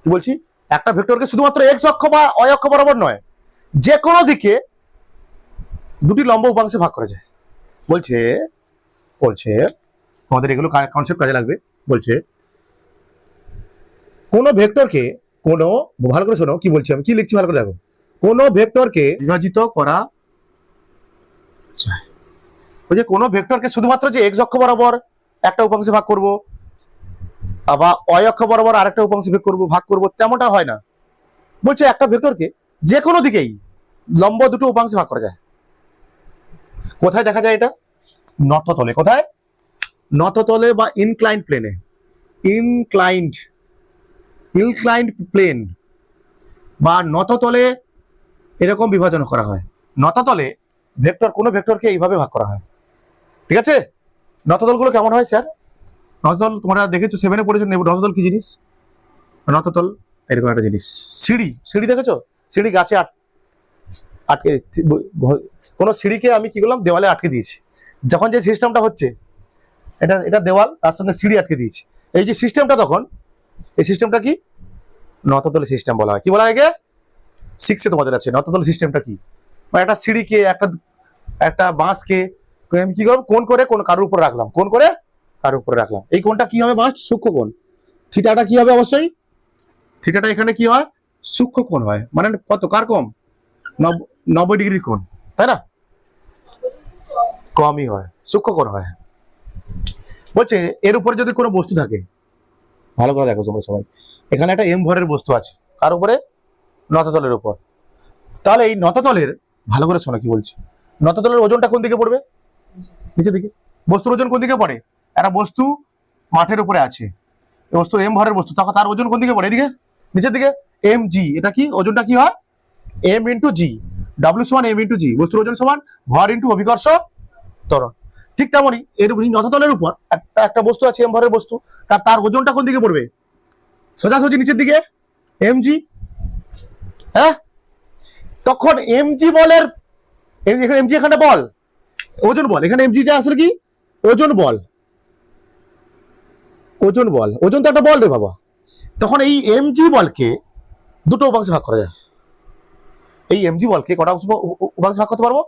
কি বলছি? একটা ভেক্টরকে শুধুমাত্র এক্স অক্ষ বা ওয়াই অক্ষ বরাবর নয়, যে কোনো দিকে দুটি লম্ব উপাংশে ভাগ করা যায়। বলছে বলছে তোমাদের এগুলো কনসেপ্ট কাজে লাগবে। বলছে কোন ভেক্টরকে, কোন, ভালো করে শোনো কি বলছি, আমি কি লিখছি ভালো করে দেখো, কোন ভেক্টরকে বিভাজিত করা যায়। বলছে কোন ভেক্টরকে শুধুমাত্র যে এক্স অক্ষ বরাবর একটা উপাংশে ভাগ করব আবার ওয়াই অক্ষ বরাবর আরেকটা উপাংশে ভাগ করব তেমনটা হয় না। বলছে একটা ভেক্টরকে যে কোনো দিকেই লম্ব দুটো উপাংশে ভাগ করা যায়। কোথায় দেখা যায় এটা? নততলে। কোথায়? নততলে বা ইনক্লাইন্ড প্লেনে, ইনক্লাইন্ড প্লেন বা নততলে এরকম বিভাজন করা হয়। নততলে ভেক্টর, কোন ভেক্টরকে এইভাবে ভাগ করা হয়। ঠিক আছে? নততলগুলো কেমন হয় স্যার? নততল তোমরা দেখেছো, 7-এ পড়েছো। নততল কি জিনিস? নততল এরকম একটা জিনিস, সিঁড়ি, সিঁড়ি দেখেছো? সিঁড়ি গাছে আটকে, কোন সিঁড়িকে আমি কি করলাম? দেওয়ালে আটকে দিয়েছি। যখন যে সিস্টেমটা হচ্ছে, এটা দেওয়াল, তার সঙ্গে সিঁড়ি আটকে দিয়েছি, এই যে সিস্টেমটা, তখন এই সিস্টেমটা কি? নততল সিস্টেম বলা হয়। কি বলা হয়? 6-এ তোমাদের আছে নততল সিস্টেমটা কি। মানে একটা সিঁড়িকে, একটা বাঁশকে আমি কি করব? কোণ করে কারোর উপর রাখলাম, কোণ করে কারোর উপরে রাখলাম। এই কোণটা কি হবে? বাঁশ সূক্ষ্ম কোণ। থিটাটা কি হবে? অবশ্যই থিটাটা এখানে কি হয়? সূক্ষ্ম কোণ হয়। মানে কত? কার কম? 90 ডিগ্রির কোণ, তাই না? কমই হয়, সূক্ষ্ম কোণ হয়। বলছে এর উপরে যদি কোনো বস্তু থাকে, ভালো করে দেখো তোমরা সবাই, এখানে একটা এম ভরের বস্তু আছে, কার উপরে? নততলের উপর। তাহলে এই নততলের, ভালো করে শোনো কি বলছি, নততলের ওজনটা কোন দিকে পড়বে? নিচের দিকে। বস্তুর ওজন কোন দিকে পড়ে? একটা বস্তু মাঠের উপরে আছে, বস্তুর এম ভরের বস্তু, তখন তার ওজন কোন দিকে পড়ে? এদিকে, নিচের দিকে। এম জি, এটা কি? ওজনটা কি হয়? এম ইন্টু জি, ডাব্লিউ সমান এম ইন্টু জি, বস্তুর ওজন সমান ভর ইন্টু অভিকর্ষ ত্বরণ। ঠিক তেমনই এর নততলের উপর একটা বস্তু আছে, এম ভরের বস্তু, তার ওজনটা কোন দিকে পড়বে? সোজাসুজি নিচের দিকে, এম জি। হ্যাঁ, তখন এমজি বলের এমজি এখানে বল, ওজন বল, এখানে এমজিটা আসলে কি ওজন বল, ওজন বল, ওজন তো একটা বল রে বাবা। তখন এই এমজি বলকে দুটো উপাংশে ভাগ করা যায়। এই এমজি বলকে কটা উপাংশে ভাগ করতে পারবো?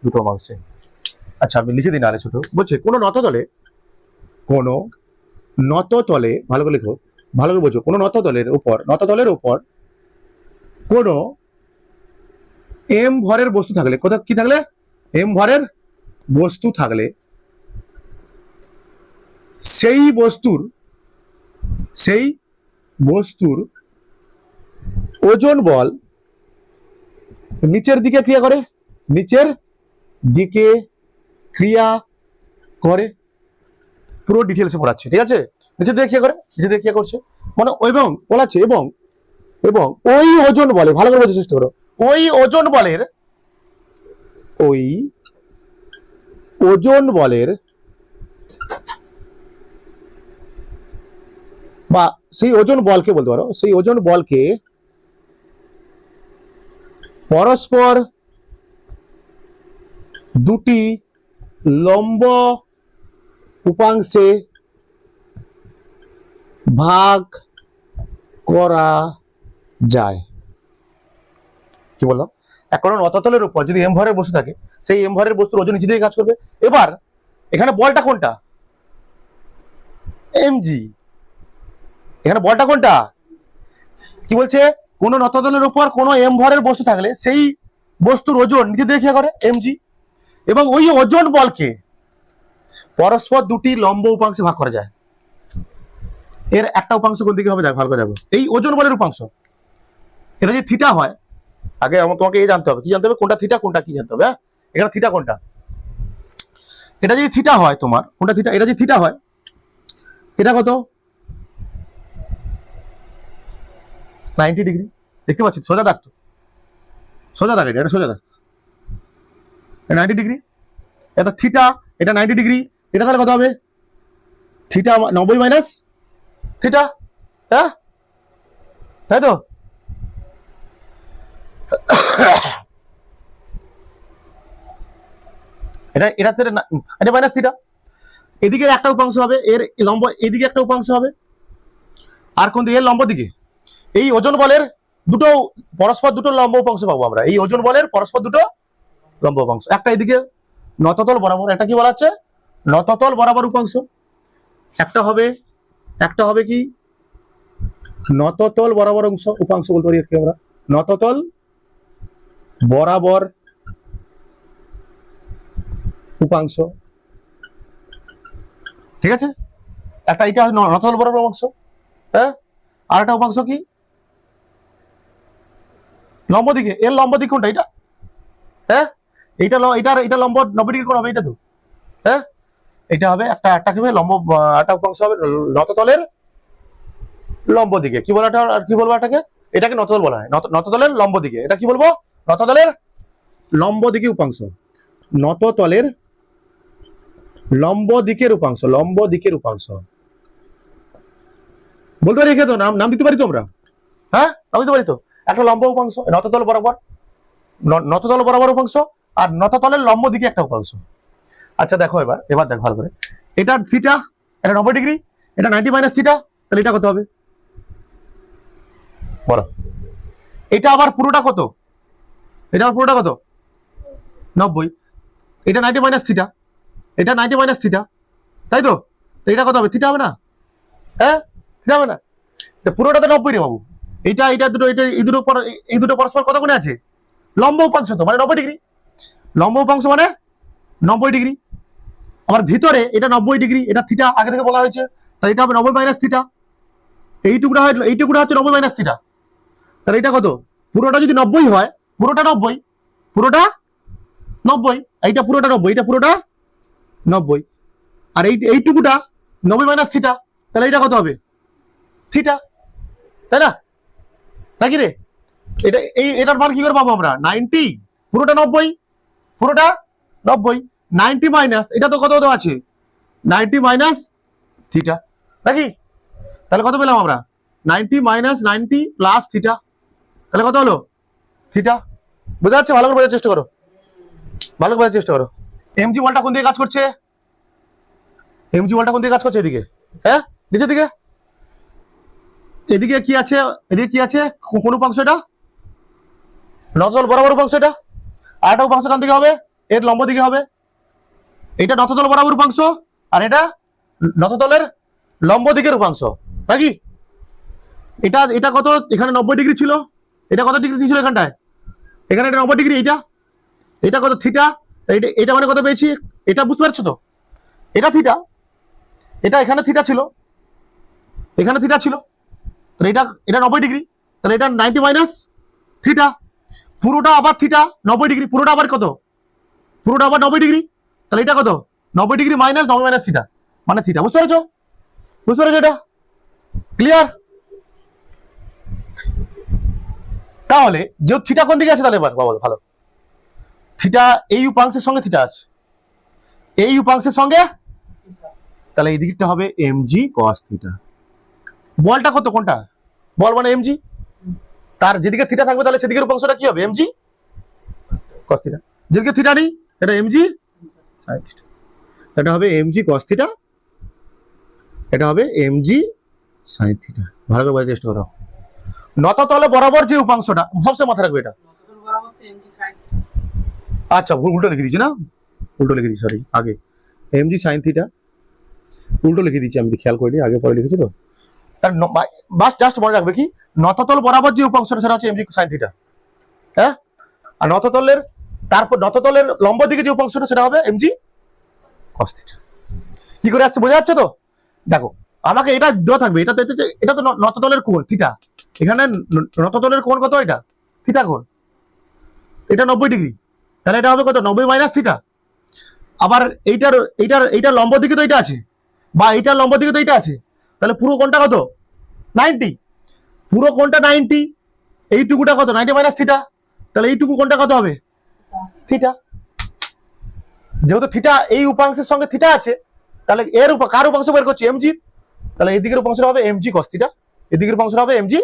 দুটো উপাংশে। আচ্ছা আমি লিখে দিই নাহলে ছোট। বলছে কোন নততলে, কোন নততলে, ভালো করে লিখো, ভালো করে বোঝো, কোন নততলের উপর কোন এম ভরের বস্তু থাকলে, কোথাও কি থাকলে, এম ভরের বস্তু থাকলে সেই বস্তুর ওজন বল নিচের দিকে ক্রিয়া করে, নিচের দিকে ক্রিয়া করে। পুরো ডিটেলসে পড়াচ্ছে, ঠিক আছে? নিচের দিকে ক্রিয়া করে, নিচের দিকে ক্রিয়া করছে মানে, এবং বলাচ্ছে এবং ওই ওজন বলে, ভালো করে বোঝার চেষ্টা করো, ওই ওজন বলের বা সেই ওজন বলকে বলতে পারো, সেই ওজন বলকে পরস্পর দুটি লম্ব উপাংশে ভাগ করা যায়। কি বললাম? এখন নততলের উপর যদি এম ভরের বস্তু থাকে, সেই এম ভরের বস্তুর ওজন নিচে দিকে কাজ করবে। এবার এখানে বলটা কোনটা? এমজি। এখানে বলটা কোনটা? কি বলছে? কোন নততলের উপর কোন এম ভরের বস্তু থাকলে সেই বস্তুর ওজন নিচে দিকে ক্রিয়া করে, এমজি, এবং ওই ওজন বলকে পরস্পর দুটি লম্ব উপাংশে ভাগ করা যায়। এর একটা উপাংশ কোন দিকে হবে দেখ, ভালো করে দেখো, এই ওজন বলের উপাংশ। এটা যদি থিটা হয়, আগে তোমাকে এই জানতে হবে, কি জানতে হবে, কোনটা থিটা কোনটা কি জানতে হবে। হ্যাঁ, এখানে থিটা কোনটা, এটা যদি থিটা হয় তোমার, কোনটা থিটা, এটা যদি থিটা হয়, এটা কত 90 ডিগ্রি। দেখতে পাচ্ছি সোজা দাগ, তো সোজা দাগ, এটা সোজা দাগ, 90 ডিগ্রি। এটা থিটা, এটা 90 ডিগ্রি, এটা তাহলে কত হবে? Theta 90 minus theta. হ্যাঁ, তাই তো? এটা মাইনাস থিটা। এদিকে একটা উপাংশ হবে, এর লম্ব এদিকে একটা উপাংশ হবে, আর কোন দিকে? এর লম্ব দিকে। এই ওজন বলের দুটো পরস্পর দুটো লম্ব উপাংশ পাবো আমরা। এই ওজন বলের পরস্পর দুটো লম্ব উপাংশ, একটা এদিকে নততল বরাবর, এটা কি বলা হচ্ছে? নততল বরাবর উপাংশ। একটা হবে কি নততল বরাবর উপাংশ বলতে পারি কি আমরা, নততল বরাবর উপাংশ, ঠিক আছে? একটা এটা নততল বরাবর উপাংশ, হ্যাঁ। আর একটা উপাংশ কি লম্ব দিকে, এর লম্ব দিক কোনটা? এটা, হ্যাঁ, এটা লম্ব 90 ডিগ্রি কোণ হবে, এটা তো, হ্যাঁ। এটা হবে একটা কি হবে লম্ব, একটা উপাংশ হবে নততলের লম্ব দিকে। কি বলা, আর কি বলবো এটাকে? এটাকে নততল বলা হয়, নততলের লম্ব দিকে। এটা কি বলবো? নততলের লম্ব দিকে উপাংশ, নততলের লম্ব দিকের উপাংশ, লম্ব দিকের উপাংশ বলতে পারি। তো নাম দিতে পারি তো আমরা, হ্যাঁ, নাম দিতে পারি তো। একটা লম্ব উপাংশ নততল বরাবর উপাংশ, আর নততলের লম্ব দিকে একটা উপাংশ। আচ্ছা দেখো, এবার দেখো ভালো করে, এটা থিটা, এটা 90 ডিগ্রি, এটা 90 মাইনাস থিটা, তাহলে এটা কত হবে বলো? এটা আবার পুরোটা কত? এটা আবার পুরোটা কত? 90। এটা 90 মাইনাস থিটা, এটা 90 মাইনাস থিটা, তাই তো? এটা কত হবে? থিটা হবে না? হ্যাঁ, থিটা হবে না? পুরোটা তো 90 রে বাবু। এটা দুটো, এই দুটো পরস্পর কত কোণে আছে? লম্ব উপাংশ, তো মানে 90 ডিগ্রি। লম্ব উপাংশ মানে 90 ডিগ্রি। আবার ভিতরে এটা 90 ডিগ্রি, এটা থিটা আগে থেকে বলা হয়েছে, তাই এটা হবে 90 মাইনাস থিটা। এইটুকুটা হচ্ছে 90 মাইনাস থিটা, তাহলে এটা কত? পুরোটা যদি 90 হয়, পুরোটা 90, এইটা পুরোটা 90, এটা পুরোটা 90, আর এইটুকুটা 90 মাইনাস থিটা, তাহলে এটা কত হবে? থিটা, তাই না? নাকি রে? এটার মান কি করে পাবো আমরা? 90, পুরোটা 90, পুরোটা 90, 90 মাইনাস এটা তো কত আছে? 90 মাইনাস থিটা, নাকি? তাহলে কত পেলাম আমরা? 90 মাইনাস 90 প্লাস থিটা, তাহলে কত হলো? থিটা। বোঝা যাচ্ছে? ভালো করে বোঝার চেষ্টা করো, ভালো করে বোঝার চেষ্টা করো। এমজি বলটা কোন দিকে কাজ করছে? এমজি বলটা কোন দিকে কাজ করছে? এদিকে, হ্যাঁ নিচের দিকে। এদিকে কি আছে? এদিকে কি আছে? কোন উপাংশ এটা? নততল বরাবর উপাংশ এটা। আর একটা উপাংশ কান দিকে হবে? এর লম্ব দিকে হবে। এটা নততল বরাবর উপাংশ, আর এটা নততলের লম্ব দিকের উপাংশ, নাকি? এটা এটা কত? এখানে 90 ডিগ্রি ছিল, এটা কত ডিগ্রি ছিল এখানটায়? এখানে এটা 90 ডিগ্রি, এইটা এটা কত? থিটা। এটা মানে কত পেয়েছি? এটা বুঝতে পারছো তো? এটা থিটা, এটা এখানে থিটা ছিল, এখানে থিটা ছিল, তাহলে এটা এটা 90 ডিগ্রি, তাহলে এটা 90 মাইনাস থিটা, পুরোটা আবার থিটা 90 ডিগ্রি, পুরোটা আবার কত? পুরোটা আবার 90 ডিগ্রি, তাহলে এটা কত? 90 ডিগ্রি মাইনাস 90 মাইনাস থিটা মানে থিটা। বুঝতে পেরেছো? বুঝতে পেরেছো? এটা ক্লিয়ার? তাহলে যে থিটা কোন দিকে আছে তাহলে এবার বাবা ভালো, থিটা এই উপাংশের সঙ্গে থিটা আছে, এই উপাংশের সঙ্গে, তাহলে এই দিকটা হবে এমজি কস থিটা। বলটা কত? কোনটা? বল মানে এমজি, তার যেদিকে থিটা থাকবে তাহলে সেদিকের উপাংশটা কি হবে? MG cos theta. যেদিকে থিটা নেই এটা এমজি সাইন থিটা, এটা হবে এমজি কস থিটা, এটা হবে এমজি সাইন থিটা। ভালো করে বোঝার চেষ্টা করো। নততলে বরাবর যে উপাংশটা, সবসময় মাথায় রাখবে এটা। আচ্ছা উল্টো লিখে দিচ্ছি না, উল্টো লিখে দিচ্ছি, সরি আগে এমজি সাইন থিটা উল্টো লিখে দিচ্ছি, আমি খেয়াল করিনি, আগে পরে লিখেছি তো। তার বাস জাস্ট মনে রাখবে কি, নততল বরাবর যে উপাংশটা সেটা হচ্ছে এমজি সাইন থিটা, হ্যাঁ? আর নততলের, তারপর নততলের লম্ব দিকে যে উপাংশটা সেটা হবে এমজি কস থিটা। কি করে আসছে বোঝা যাচ্ছে তো? দেখো আমাকে এটা দেওয়া থাকবে, এটা তো এটা তো নততলের কোণ থিটা, এখানে নততলের কোণ কত? এটা থিটা কোণ, এটা 90 ডিগ্রি, তাহলে এটা হবে কত? 90 মাইনাস থিটা। আবার এইটার এইটার এইটার লম্ব দিকে তো এটা আছে, বা এইটার লম্ব দিকে তো এটা আছে, তাহলে পুরো কোণটা কত? 90, পুরো কোণটা 90, এইটুকুটা কত? 90 মাইনাস থিটা, তাহলে এইটুকু কোণটা কত হবে? থিটা। যেহেতু থিটা এই উপাংশের সঙ্গে থিটা আছে, তাহলে এর কার উপাংশ বের করছি? এমজি, তাহলে এদিকের উপাংশটা হবে এমজি কস থিটা, এদিকের উপাংশটা হবে এমজি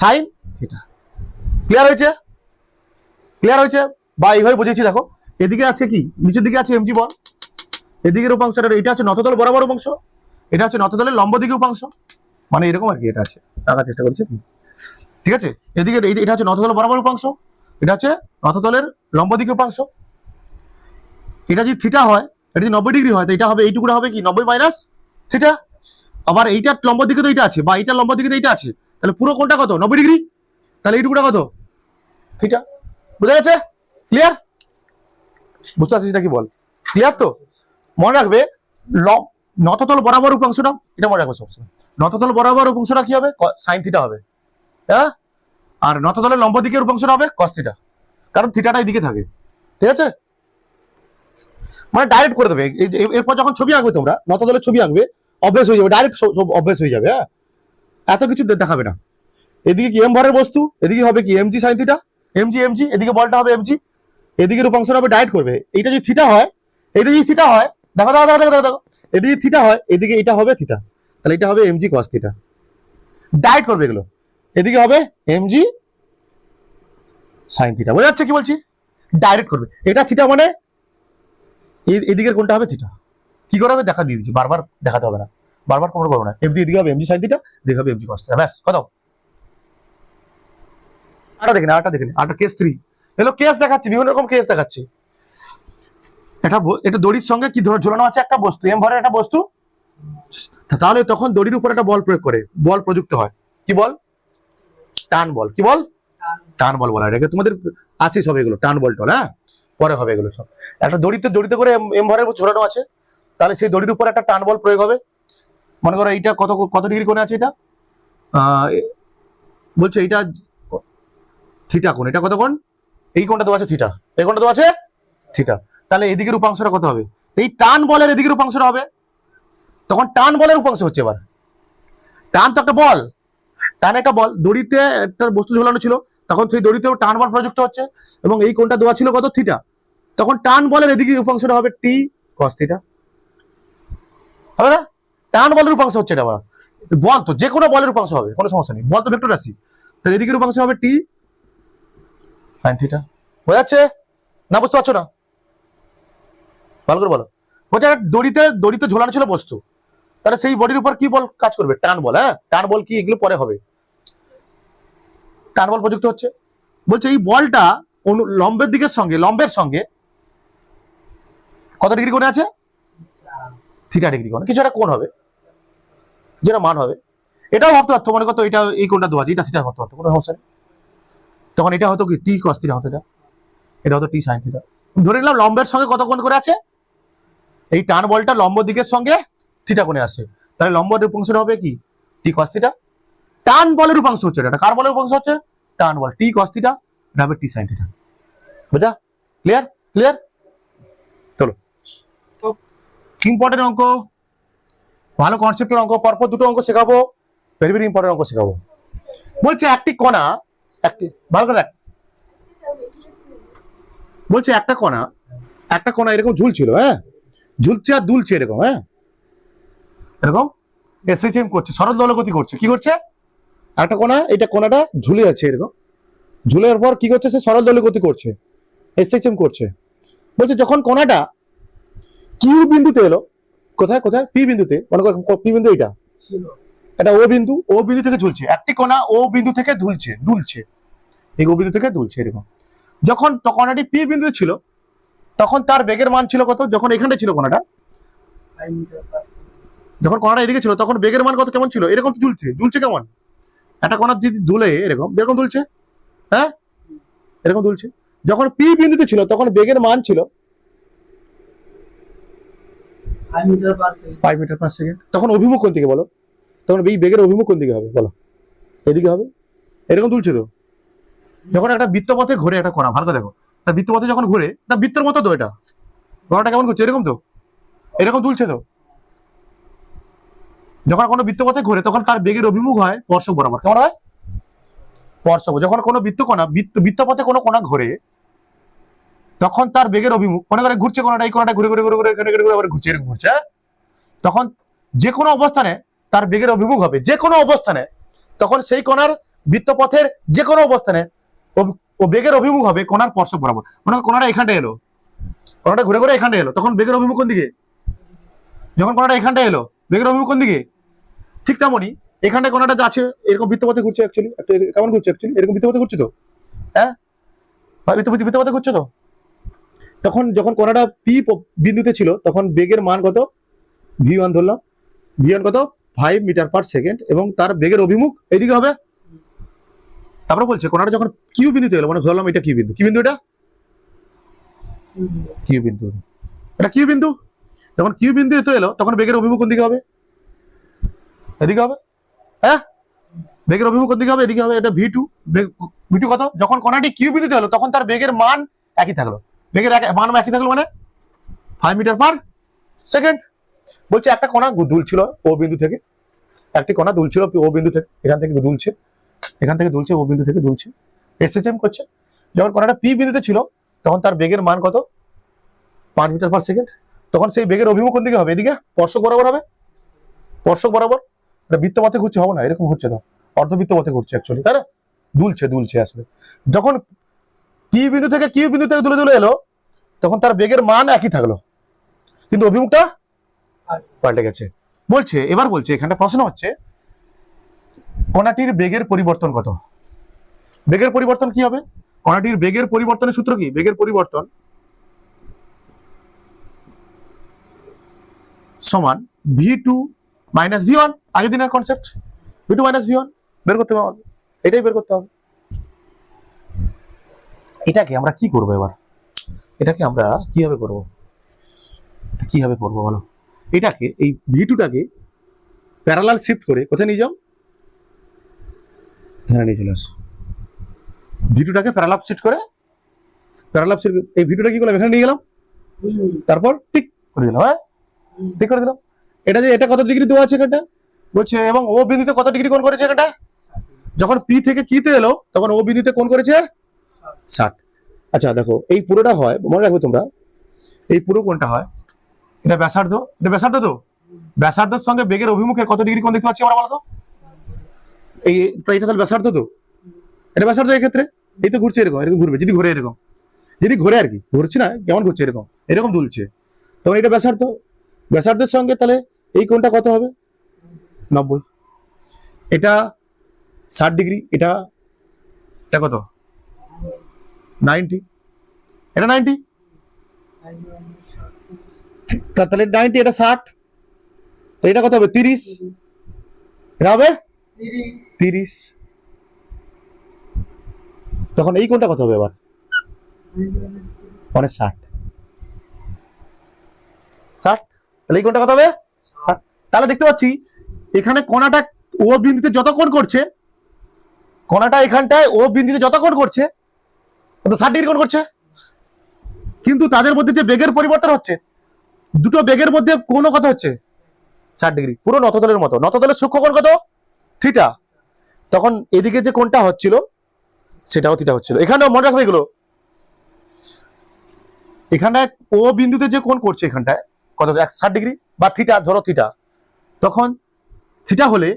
সাইন থিটা। ক্লিয়ার হয়েছে? ক্লিয়ার হয়েছে? বা এইভাবে বুঝেছি, দেখো এদিকে আছে কি, নিচের দিকে আছে এমজি বল, এদিকের উপাংশটা এটা হচ্ছে নততল বরাবর উপাংশ, এটা হচ্ছে নততলের লম্ব দিকে উপাংশ, মানে এরকম আর কি, এটা আছে টাকার চেষ্টা করছে, ঠিক আছে? এদিকে এটা হচ্ছে নততল বরাবর উপাংশ, এটা হচ্ছে নততলের লম্ব দিকে উপাংশ। এটা যদি থিটা হয়, এটা যদি 90 ডিগ্রি হয়, তো এটা হবে এইটুকুটা হবে কি 90 মাইনাস থিটা। আবার এইটার লম্ব দিকে তো এটা আছে, বা এইটার লম্ব দিকে তো এটা আছে, তাহলে পুরো কোণটা কত? 90 ডিগ্রি, তাহলে এইটুকুটা কত? থিটা। বুঝা গেছে? ক্লিয়ার? বুঝতে পারছিস নাকি বল? ক্লিয়ার তো? মনে রাখবে নততল বরাবর উপাংশটা, এটা মনে রাখবে সবসময়, নততল বরাবর উপাংশটা কি হবে? সাইন থিটা হবে, হ্যাঁ? আর নততলের লম্ব দিকের উপাংশটা হবে কস থিটা, কারণ থিটাটা এইদিকে থাকে, ঠিক আছে? মানে ডাইরেক্ট করে দেবে। এরপর যখন ছবি আঁকবে তোমরা, নততলের ছবি আঁকবে, অভ্যেস হয়ে যাবে, ডাইরেক্ট অভ্যেস হয়ে যাবে, হ্যাঁ? এত কিছু দেখাবে না। এদিকে কি এম ভরের বস্তু, এদিকে হবে কি MG sine theta, MG MG, এদিকে বলটা হবে এমজি, এদিকের উপাংশটা হবে ডাইরেক্ট করবে। এইটা যদি থিটা হয়, এটা যদি থিটা হয়, দেখো দেখো দেখো দেখো দেখো, এদিকে থিটা হয়, এদিকে এটা হবে থিটা, তাহলে এটা হবে এমজি কস থিটা। ডাইরেক্ট করবে এগুলো, এদিকে হবে এমজি সাইন থিটা। বোঝা যাচ্ছে কি বলছি? ডাইরেক্ট করবে, এটা থিটা মানে এদিকের কোনটা হবে থিটা। কি করে হবে দেখা দিয়ে দিচ্ছি, বারবার দেখাতে হবে না, বারবার কোনো করবো না। এদিকে হবে এমজি সাইন থিটা, এদিকে হবে এমজি কস থিটা, ব্যাস কত? আটা দেখেন, আটা দেখেন, আটা কেস 3 এলো, কেস দেখাচ্ছি, বিভিন্ন রকম কেস দেখাচ্ছি। এটা দড়ির সঙ্গে কি ধরে ঝোলানো আছে? একটা বস্তু, এম ভরের একটা বস্তু, তাহলে তখন দড়ির উপর একটা বল প্রয়োগ করে, বল প্রযুক্ত হয়, কি বল? টান বল। কি বল? টান বল বলা, এটাকে তোমাদের আছে সব এগুলো, টান বল টল, হ্যাঁ পরে হবে এগুলো সব। একটা দড়িতে করে এম ভরের ঝোলানো আছে, তাহলে সেই দড়ির উপর একটা টান বল প্রয়োগ হবে। মনে করো এইটা কত কত ডিগ্রি কোণে আছে, এটা বলছে এইটা থিটা কোণ, এটা কত কোণ? এই কোণটা তো আছে থিটা, এই কোণটা তো আছে থিটা, তাহলে এদিকের উপাংশটা কত হবে? এই টান বলের এদিকের উপাংশটা হবে, তখন টান বলের উপাংশ হচ্ছে। এবার টান তো একটা বল, টান একটা বল, দড়িতে একটা বস্তু ঝোলানো ছিল, তখন সেই দড়িতেও টান বল প্রযুক্ত হচ্ছে, এবং এই কোণটা দেওয়া ছিল কত? থিটা, তখন টান বলের এদিকে উপাংশটা হবে টি কস থিটা, হবে না? টান বলের উপাংশ হচ্ছে এটা। আবার বল তো যে কোনো বলের উপাংশ হবে, কোনো সমস্যা নেই, বল তো ভেক্টর রাশি, তাহলে এদিকের উপাংশ হবে টি সাইন থিটা। বোঝা যাচ্ছে না? বুঝতে পারছো না? ভালো করে বলো। বলছে দড়িতে ঝোলানো ছিল বস্তু, তাহলে সেই বডির উপর কি বল কাজ করবে? টান বল। হ্যাঁ, টান বল কি, এগুলো পরে হবে। টান বল প্রযুক্ত হচ্ছে। বলছে এই বলটা লম্বের সঙ্গে কত ডিগ্রি কোণে আছে? থিটা ডিগ্রি কোণ। কিছু একটা কোণ হবে, যেটা মান হবে। এটাও ভাবতে পারতো, মনে করতো এটা এই কোণটা দেওয়া আছে, এটা থিটা ভাবতে পারতো, কোনো সমস্যা নেই। তখন এটা হতো কি টি কস থিটা হতো, এটা হতো টি সাইন থিটা। ধরে নিলাম লম্বের সঙ্গে কত কোণ করে আছে? এই টান বলটা লম্ব দিকের সঙ্গে থিটা কোণে আসে, তাহলে লম্বের উপাংশটা হবে কি? টি কস থিটা। টান বলের উপাংশ হচ্ছে এটা। কার বলের উপাংশ হচ্ছে? টান বল। টি কস থিটা, এটা হবে টি সাইন থিটা। বুঝা? ক্লিয়ার? ক্লিয়ার? চলো, ইম্পর্টেন্ট অঙ্ক, ভালো কনসেপ্টের অঙ্ক, পরপর দুটো অঙ্ক শেখাবো, ভেরি ভেরি ইম্পর্টেন্ট অঙ্ক শেখাবো। বলছে একটি কণা, ভালো করে দেখ। বলছে একটা কণা এরকম ঝুলছিল, হ্যাঁ, ঝুলছে আর দুলছে এরকম, হ্যাঁ, এরকম এসএইচএম করছে, সরল দলগতি করছে। কি করছে? একটা কোণাটা ঝুলে আছে এরকম, ঝুলের পর কি করছে? সে সরল দলগতি করছে, এসএইচএম করছে। বলছে যখন কোণাটা কিউ বিন্দুতে এলো, কোথায় পি বিন্দুতে, মনে করো পি বিন্দু এটা ও বিন্দু থেকে ঝুলছে। একটি কণা ও বিন্দু থেকে দুলছে, এই ও বিন্দু থেকে দুলছে এরকম। যখন কণাটি পি বিন্দুতে ছিল, তখন তার বেগের মান ছিল কত? যখন এখানে ছিল কণাটা, যখন কণাটা এদিকে ছিল, তখন বেগের মান কত? কেমন ছিল? এরকম ঝুলছে কেমন? একটা কণা যদি দুলে এরকম দুলছে, হ্যাঁ, এরকম দুলছে। যখন পি বিন্দুতে ছিল, তখন বেগের মান ছিল 5 মিটার পার সেকেন্ড। তখন অভিমুখ কোন দিকে বলো? তখন এই বেগের অভিমুখ কোন দিকে হবে বলো? এদিকে হবে। এরকম দুলছে তো। যখন একটা বৃত্তপথে ঘুরে একটা কণা, ভালো করে দেখো, একটা বৃত্তপথে যখন ঘুরে, একটা বৃত্তের মতো তো, এটা কণাটা কেমন করছে? এরকম তো, এরকম দুলছে তো। যখন কোনো বৃত্তপথে ঘুরে, তখন তার বেগের অভিমুখ হয় স্পর্শক বরাবর। কেমন হয়? স্পর্শক। যখন কোনো বৃত্তপথে কোনো কণা ঘুরে, তখন তার বেগের অভিমুখ, মনে করে ঘুরছে কণাটা, এই কণাটা ঘুরে ঘুরে ঘুরে ঘুরে এখানে ঘুরে আবার ঘুরছে, এরকম ঘুরছে, তখন যে কোনো অবস্থানে তার বেগের অভিমুখ হবে, যে কোনো অবস্থানে। তখন সেই কণার বৃত্তপথের যে কোনো অবস্থানে ও বেগের অভিমুখ হবে কণার স্পর্শক বরাবর। মানে কণাটা এখানটা এলো, কণাটা ঘুরে ঘুরে এখানটা এলো, তখন বেগের অভিমুখ কোন দিকে? যখন কণাটা এখানটা এলো, বেগের অভিমুখ কোন দিকে? ঠিক তেমনই এখানটা কণাটা আছে এরকম বৃত্তপথে ঘুরছে, অ্যাকচুয়ালি কেমন ঘুরছে? অ্যাকচুয়ালি এরকম বৃত্তপথে ঘুরছে তো, হ্যাঁ, বৃত্তপথে ঘুরছে তো। তখন যখন কণাটা পি বিন্দুতে ছিল, তখন বেগের মান কত? v1 ধরলাম, v1 কত? 5 মিটার পার সেকেন্ড, এবং তার বেগের অভিমুখ এইদিকে হবে। তারপরে বলছে কণাটা যখন কিউ বিন্দুতে এলো, মানে ধরলাম এটা কিউ বিন্দু, এটা কিউ বিন্দু, এটা কিউ বিন্দু। যখন কিউ বিন্দুতে এলো, তখন বেগের অভিমুখ কোন দিকে হবে? এদিকে হবে, হ্যাঁ, বেগের অভিমুখ কোন দিকে হবে? এদিকে হবে। এটা v2 কত? যখন কণাটি কিউ বিন্দুতে এলো, তখন তার বেগের মান একই থাকলো, বেগের মান একই থাকলো, মানে 5 মিটার পার সেকেন্ড। বলছে একটা কণা দুলছিল ও বিন্দু থেকে, একটি কণা দুলছিল ও বিন্দু থেকে, এখান থেকে দুলছে, ও বিন্দু থেকে দুলছে, এসএইচএম করছে। যখন কণাটা পি বিন্দুতে ছিল, তখন তার বেগের মান কত? 5 মিটার পার সেকেন্ড। তখন সেই বেগের অভিমুখ কোন দিকে হবে? এদিকে, স্পর্শক বরাবর হবে, স্পর্শক বরাবর। এটা বৃত্তপথে ঘুরছে হবে না, এরকম হচ্ছে না, অর্ধবৃত্তপথে ঘুরছে অ্যাকচুয়ালি, তাই না? দুলছে আসলে। যখন পি বিন্দু থেকে কিউ বিন্দু থেকে দুলে এলো, তখন তার বেগের মান একই থাকলো, কিন্তু অভিমুখটা পাল্টে গেছে। বলছে এবার বলছে এখানটা প্রশ্ন হচ্ছে কণাটির বেগের পরিবর্তন কত? বেগের পরিবর্তন কি হবে? কণাটির বেগের পরিবর্তনের সূত্র কি? বেগের পরিবর্তন সমান v2 মাইনাস v1, আগের দিনের কনসেপ্ট, v2 মাইনাস v1 বের করতে হবে, এটাই বের করতে হবে। এটাকে আমরা কি করবো এবার? এটাকে আমরা কিভাবে করবো বলো? এটাকে, এই v2টাকে প্যারালাল শিফট করে কোথায় নিয়ে যাও? এখানে নিয়ে চলে আসো। v2টাকে প্যারালাল শিফট করে, এই v2টা কি করলাম? এখানে নিয়ে গেলাম, তারপর টিক করে দিলাম, হ্যাঁ, ঠিক করে দিলাম। এটা কত ডিগ্রি দেওয়া আছে এটা বলছে, এবং ও বিন্দুতে কত ডিগ্রি কোণ করেছে এটা? যখন পি থেকে কিতে এলো, তখন ও বিন্দুতে কোণ করেছে 60। আচ্ছা দেখো, এই পুরোটা হয়, মনে রাখবে তোমরা, এই পুরো কোণটা হয়, এটা ব্যাসার্ধ, তো ব্যাসার্ধের সঙ্গে বেগের অভিমুখের কত ডিগ্রি কোণ দেখতে পাচ্ছি আমরা বলো তো? এটা তাহলে ব্যাসার্ধ তো, এটা ব্যাসার্ধ এই ক্ষেত্রে, এই তো ঘুরছে এরকম, এরকম ঘুরবে যদি ঘুরে এরকম, যদি ঘুরে আর কি, ঘুরছে না কেমন ঘুরছে এরকম, এরকম দুলছে, তখন এটা ব্যাসার্ধ, ব্যাসার্ধের সঙ্গে তাহলে এই কোণটা কত হবে 90, এটা 60 ডিগ্রি, এটা এটা কত 90, এটা 90, তাহলে 90 এটা 60, এটা কত হবে 30, এটা হবে 30, তখন এই কোণটা কত হবে এবার মানে 60, তাহলে এই কোণটা কত হবে 60। তাহলে দেখতে পাচ্ছি এখানে কোণাটা ও বিন্দুতে যত কোণ করছে, কোণাটা এখানটায় ও বিন্দুতে যত কোণ করছে তত 60 ডিগ্রি কোণ করছে, কিন্তু তাদের মধ্যে যে বেগের পরিবর্তন হচ্ছে, দুটো বেগের মধ্যে কোণও কত হচ্ছে 60 ডিগ্রি, পুরো নততলের মতো। নততলের সূক্ষ্মকোণ কত থিটা, তখন এদিকে যে কোণটা হচ্ছিল সেটাও থিটা হচ্ছিল। এখানেও মনে রাখবে এগুলো, এখানটায় ও বিন্দুতে যে কোণ করছে এখানটায় কত 60 ডিগ্রি বা থিটা, ধরো থিটা, তখন থিটা হলে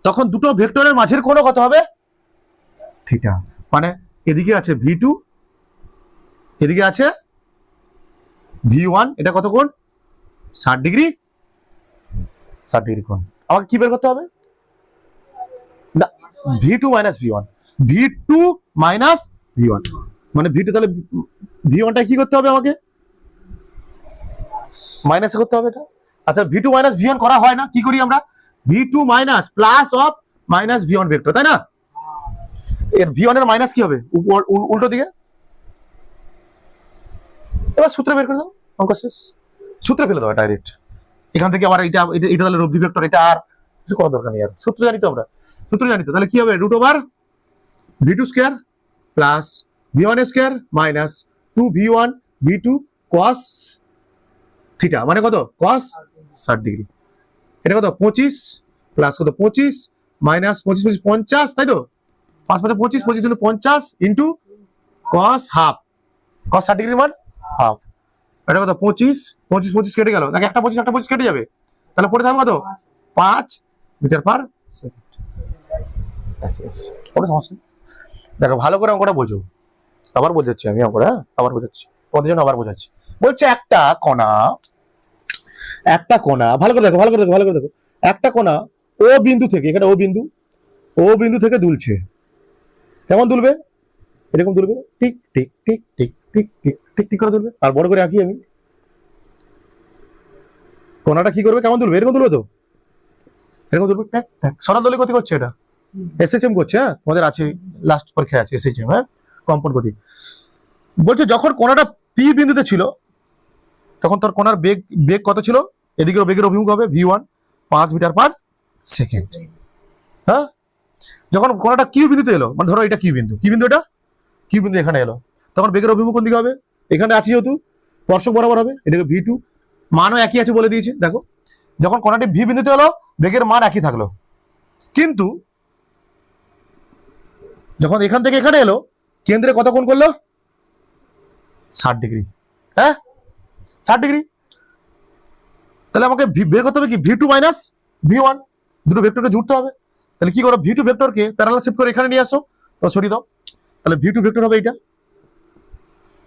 তখন দুটো ভেক্টরের মাঝের কোণও কত হবে থিটা, মানে এদিকে আছে v2, এদিকে আছে v1, এটা কত কোণ 60 ডিগ্রি, 60 ডিগ্রি কোণ। আমাকে কি বের করতে হবে না v2 minus v1, v2 minus v1 মানে v2, তাহলে v1টা কি করতে হবে আমাকে মাইনাসে করতে হবে এটা। আচ্ছা v2 মাইনাস v1 করা হয় না, কি করি আমরা v2 minus plus of minus v1 vector, তাই না? এর v1 এর মাইনাস কি হবে উল্টো দিকে, এবার সূত্র বের করে দাও, অঙ্ক শেষ, সূত্রে ফেলে দাও ডাইরেক্ট। এখান থেকে আবার এটা এটা তাহলে রবি ভেক্টর, এটা আর কিছু করার দরকার নেই, আর সূত্র জানি তো আমরা, সূত্র জানি তো, তাহলে কি হবে √ v2 square plus v1 square minus 2v1 v2 cos theta, মানে কত cos 60 ডিগ্রি, এটা কত 25 প্লাস কত 25 মাইনাস 25 50, তাই তো 5 5 25, 25 হলো 50 into cos half, cos 60 degree মান হাফ, এটা কত 25 25 25 কেটে গেল, নাকি একটা 25 একটা 25 কেটে যাবে, তাহলে পড়ে থাকবে কত 5 মিটার পার সেকেন্ড। কোনো সমস্যা, দেখো ভালো করে অঙ্কটা বোঝো, আবার বোঝাচ্ছি আমি অঙ্কটা, আবার বোঝাচ্ছি তোমাদের জন্য, আবার বোঝাচ্ছি। বলছে একটা কোণা ভালো করে দেখো, ভালো করে দেখো, ভালো করে দেখো, একটা কোণা ও বিন্দু থেকে, এখানে ও বিন্দু থেকে দুলছে, কেমন দুলবে এরকম দুলবে, টিক টিক টিক টিক টিক টিক টিক টিক করে দুলবে, আর বড় করে আঁকি আমি, কোণাটা কি করবে কেমন দুলবে, এরকম দুলবে তো, এরকম দুলবে ট্যাক ট্যাক। সরল দলে গতি করছে, এটা এসএচএম করছে, হ্যাঁ তোমাদের আছে লাস্ট পরীক্ষায় আছে এসএচএম, হ্যাঁ কম্পন গতি। বলছে যখন কোণাটা পি বিন্দুতে ছিল তখন তোর কোণার বেগ কত ছিল, এদিকের বেগের অভিমুখ হবে v1 5 মিটার পার সেকেন্ড, হ্যাঁ যখন কোণাটা কিউ বিন্দুতে এলো, মানে ধরো এটা কিউ বিন্দু, এটা কিউ বিন্দু এখানে এলো, তখন বেগের অভিমুখ কোন দিকে হবে, এখানে আছে যেহেতু স্পর্শক বরাবর হবে, এটাকে v2, মানও একই আছে বলে দিয়েছে। দেখো যখন কোণাটি ভি বিন্দুতে হলো বেগের মান একই থাকলো, কিন্তু যখন এখান থেকে এখানে এলো কেন্দ্রে কত কোণ করলো 60 ডিগ্রি, হ্যাঁ 60 ডিগ্রি, তাহলে আমাকে বের করতে হবে কি v2 মাইনাস v1, দুটো ভেক্টরকে জুড়তে হবে। তাহলে কি করো v2 ভেক্টরকে প্যারালাল শিফট করে এখানে নিয়ে আসো, তো সরিয়ে দাও, তাহলে v2 ভেক্টর হবে এইটা,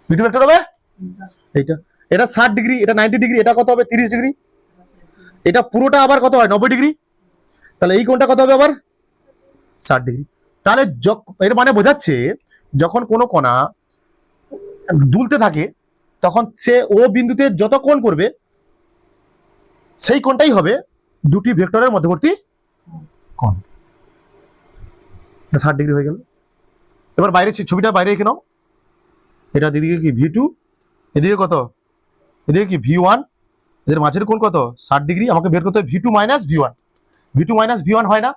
v2 ভেক্টর হবে এইটা, এটা 60 ডিগ্রি, এটা 90 ডিগ্রি, এটা কত হবে 30 ডিগ্রি, এটা পুরোটা আবার কত হয় 90 ডিগ্রি, তাহলে এই কোণটা কত হবে আবার 60 ডিগ্রি। তাহলে এর মানে বোঝাচ্ছে যখন কোনো কোণা দুলতে থাকে তখন সে ও বিন্দুতে যত কোণ করবে সেই কোণটাই হবে দুটি ভেক্টরের মধ্যবর্তী কোণ, 60 ডিগ্রি হয়ে গেল। এবার বাইরে ছবিটা বাইরে রেখে নাও, এটা দিদিকে কি v2, এদিকে কত, এদিকে কি v1, এদের মাঝের কোণ কত 60 ডিগ্রি, আমাকে বের করতে হবে v2 minus v1, v2 minus v1 হয় না,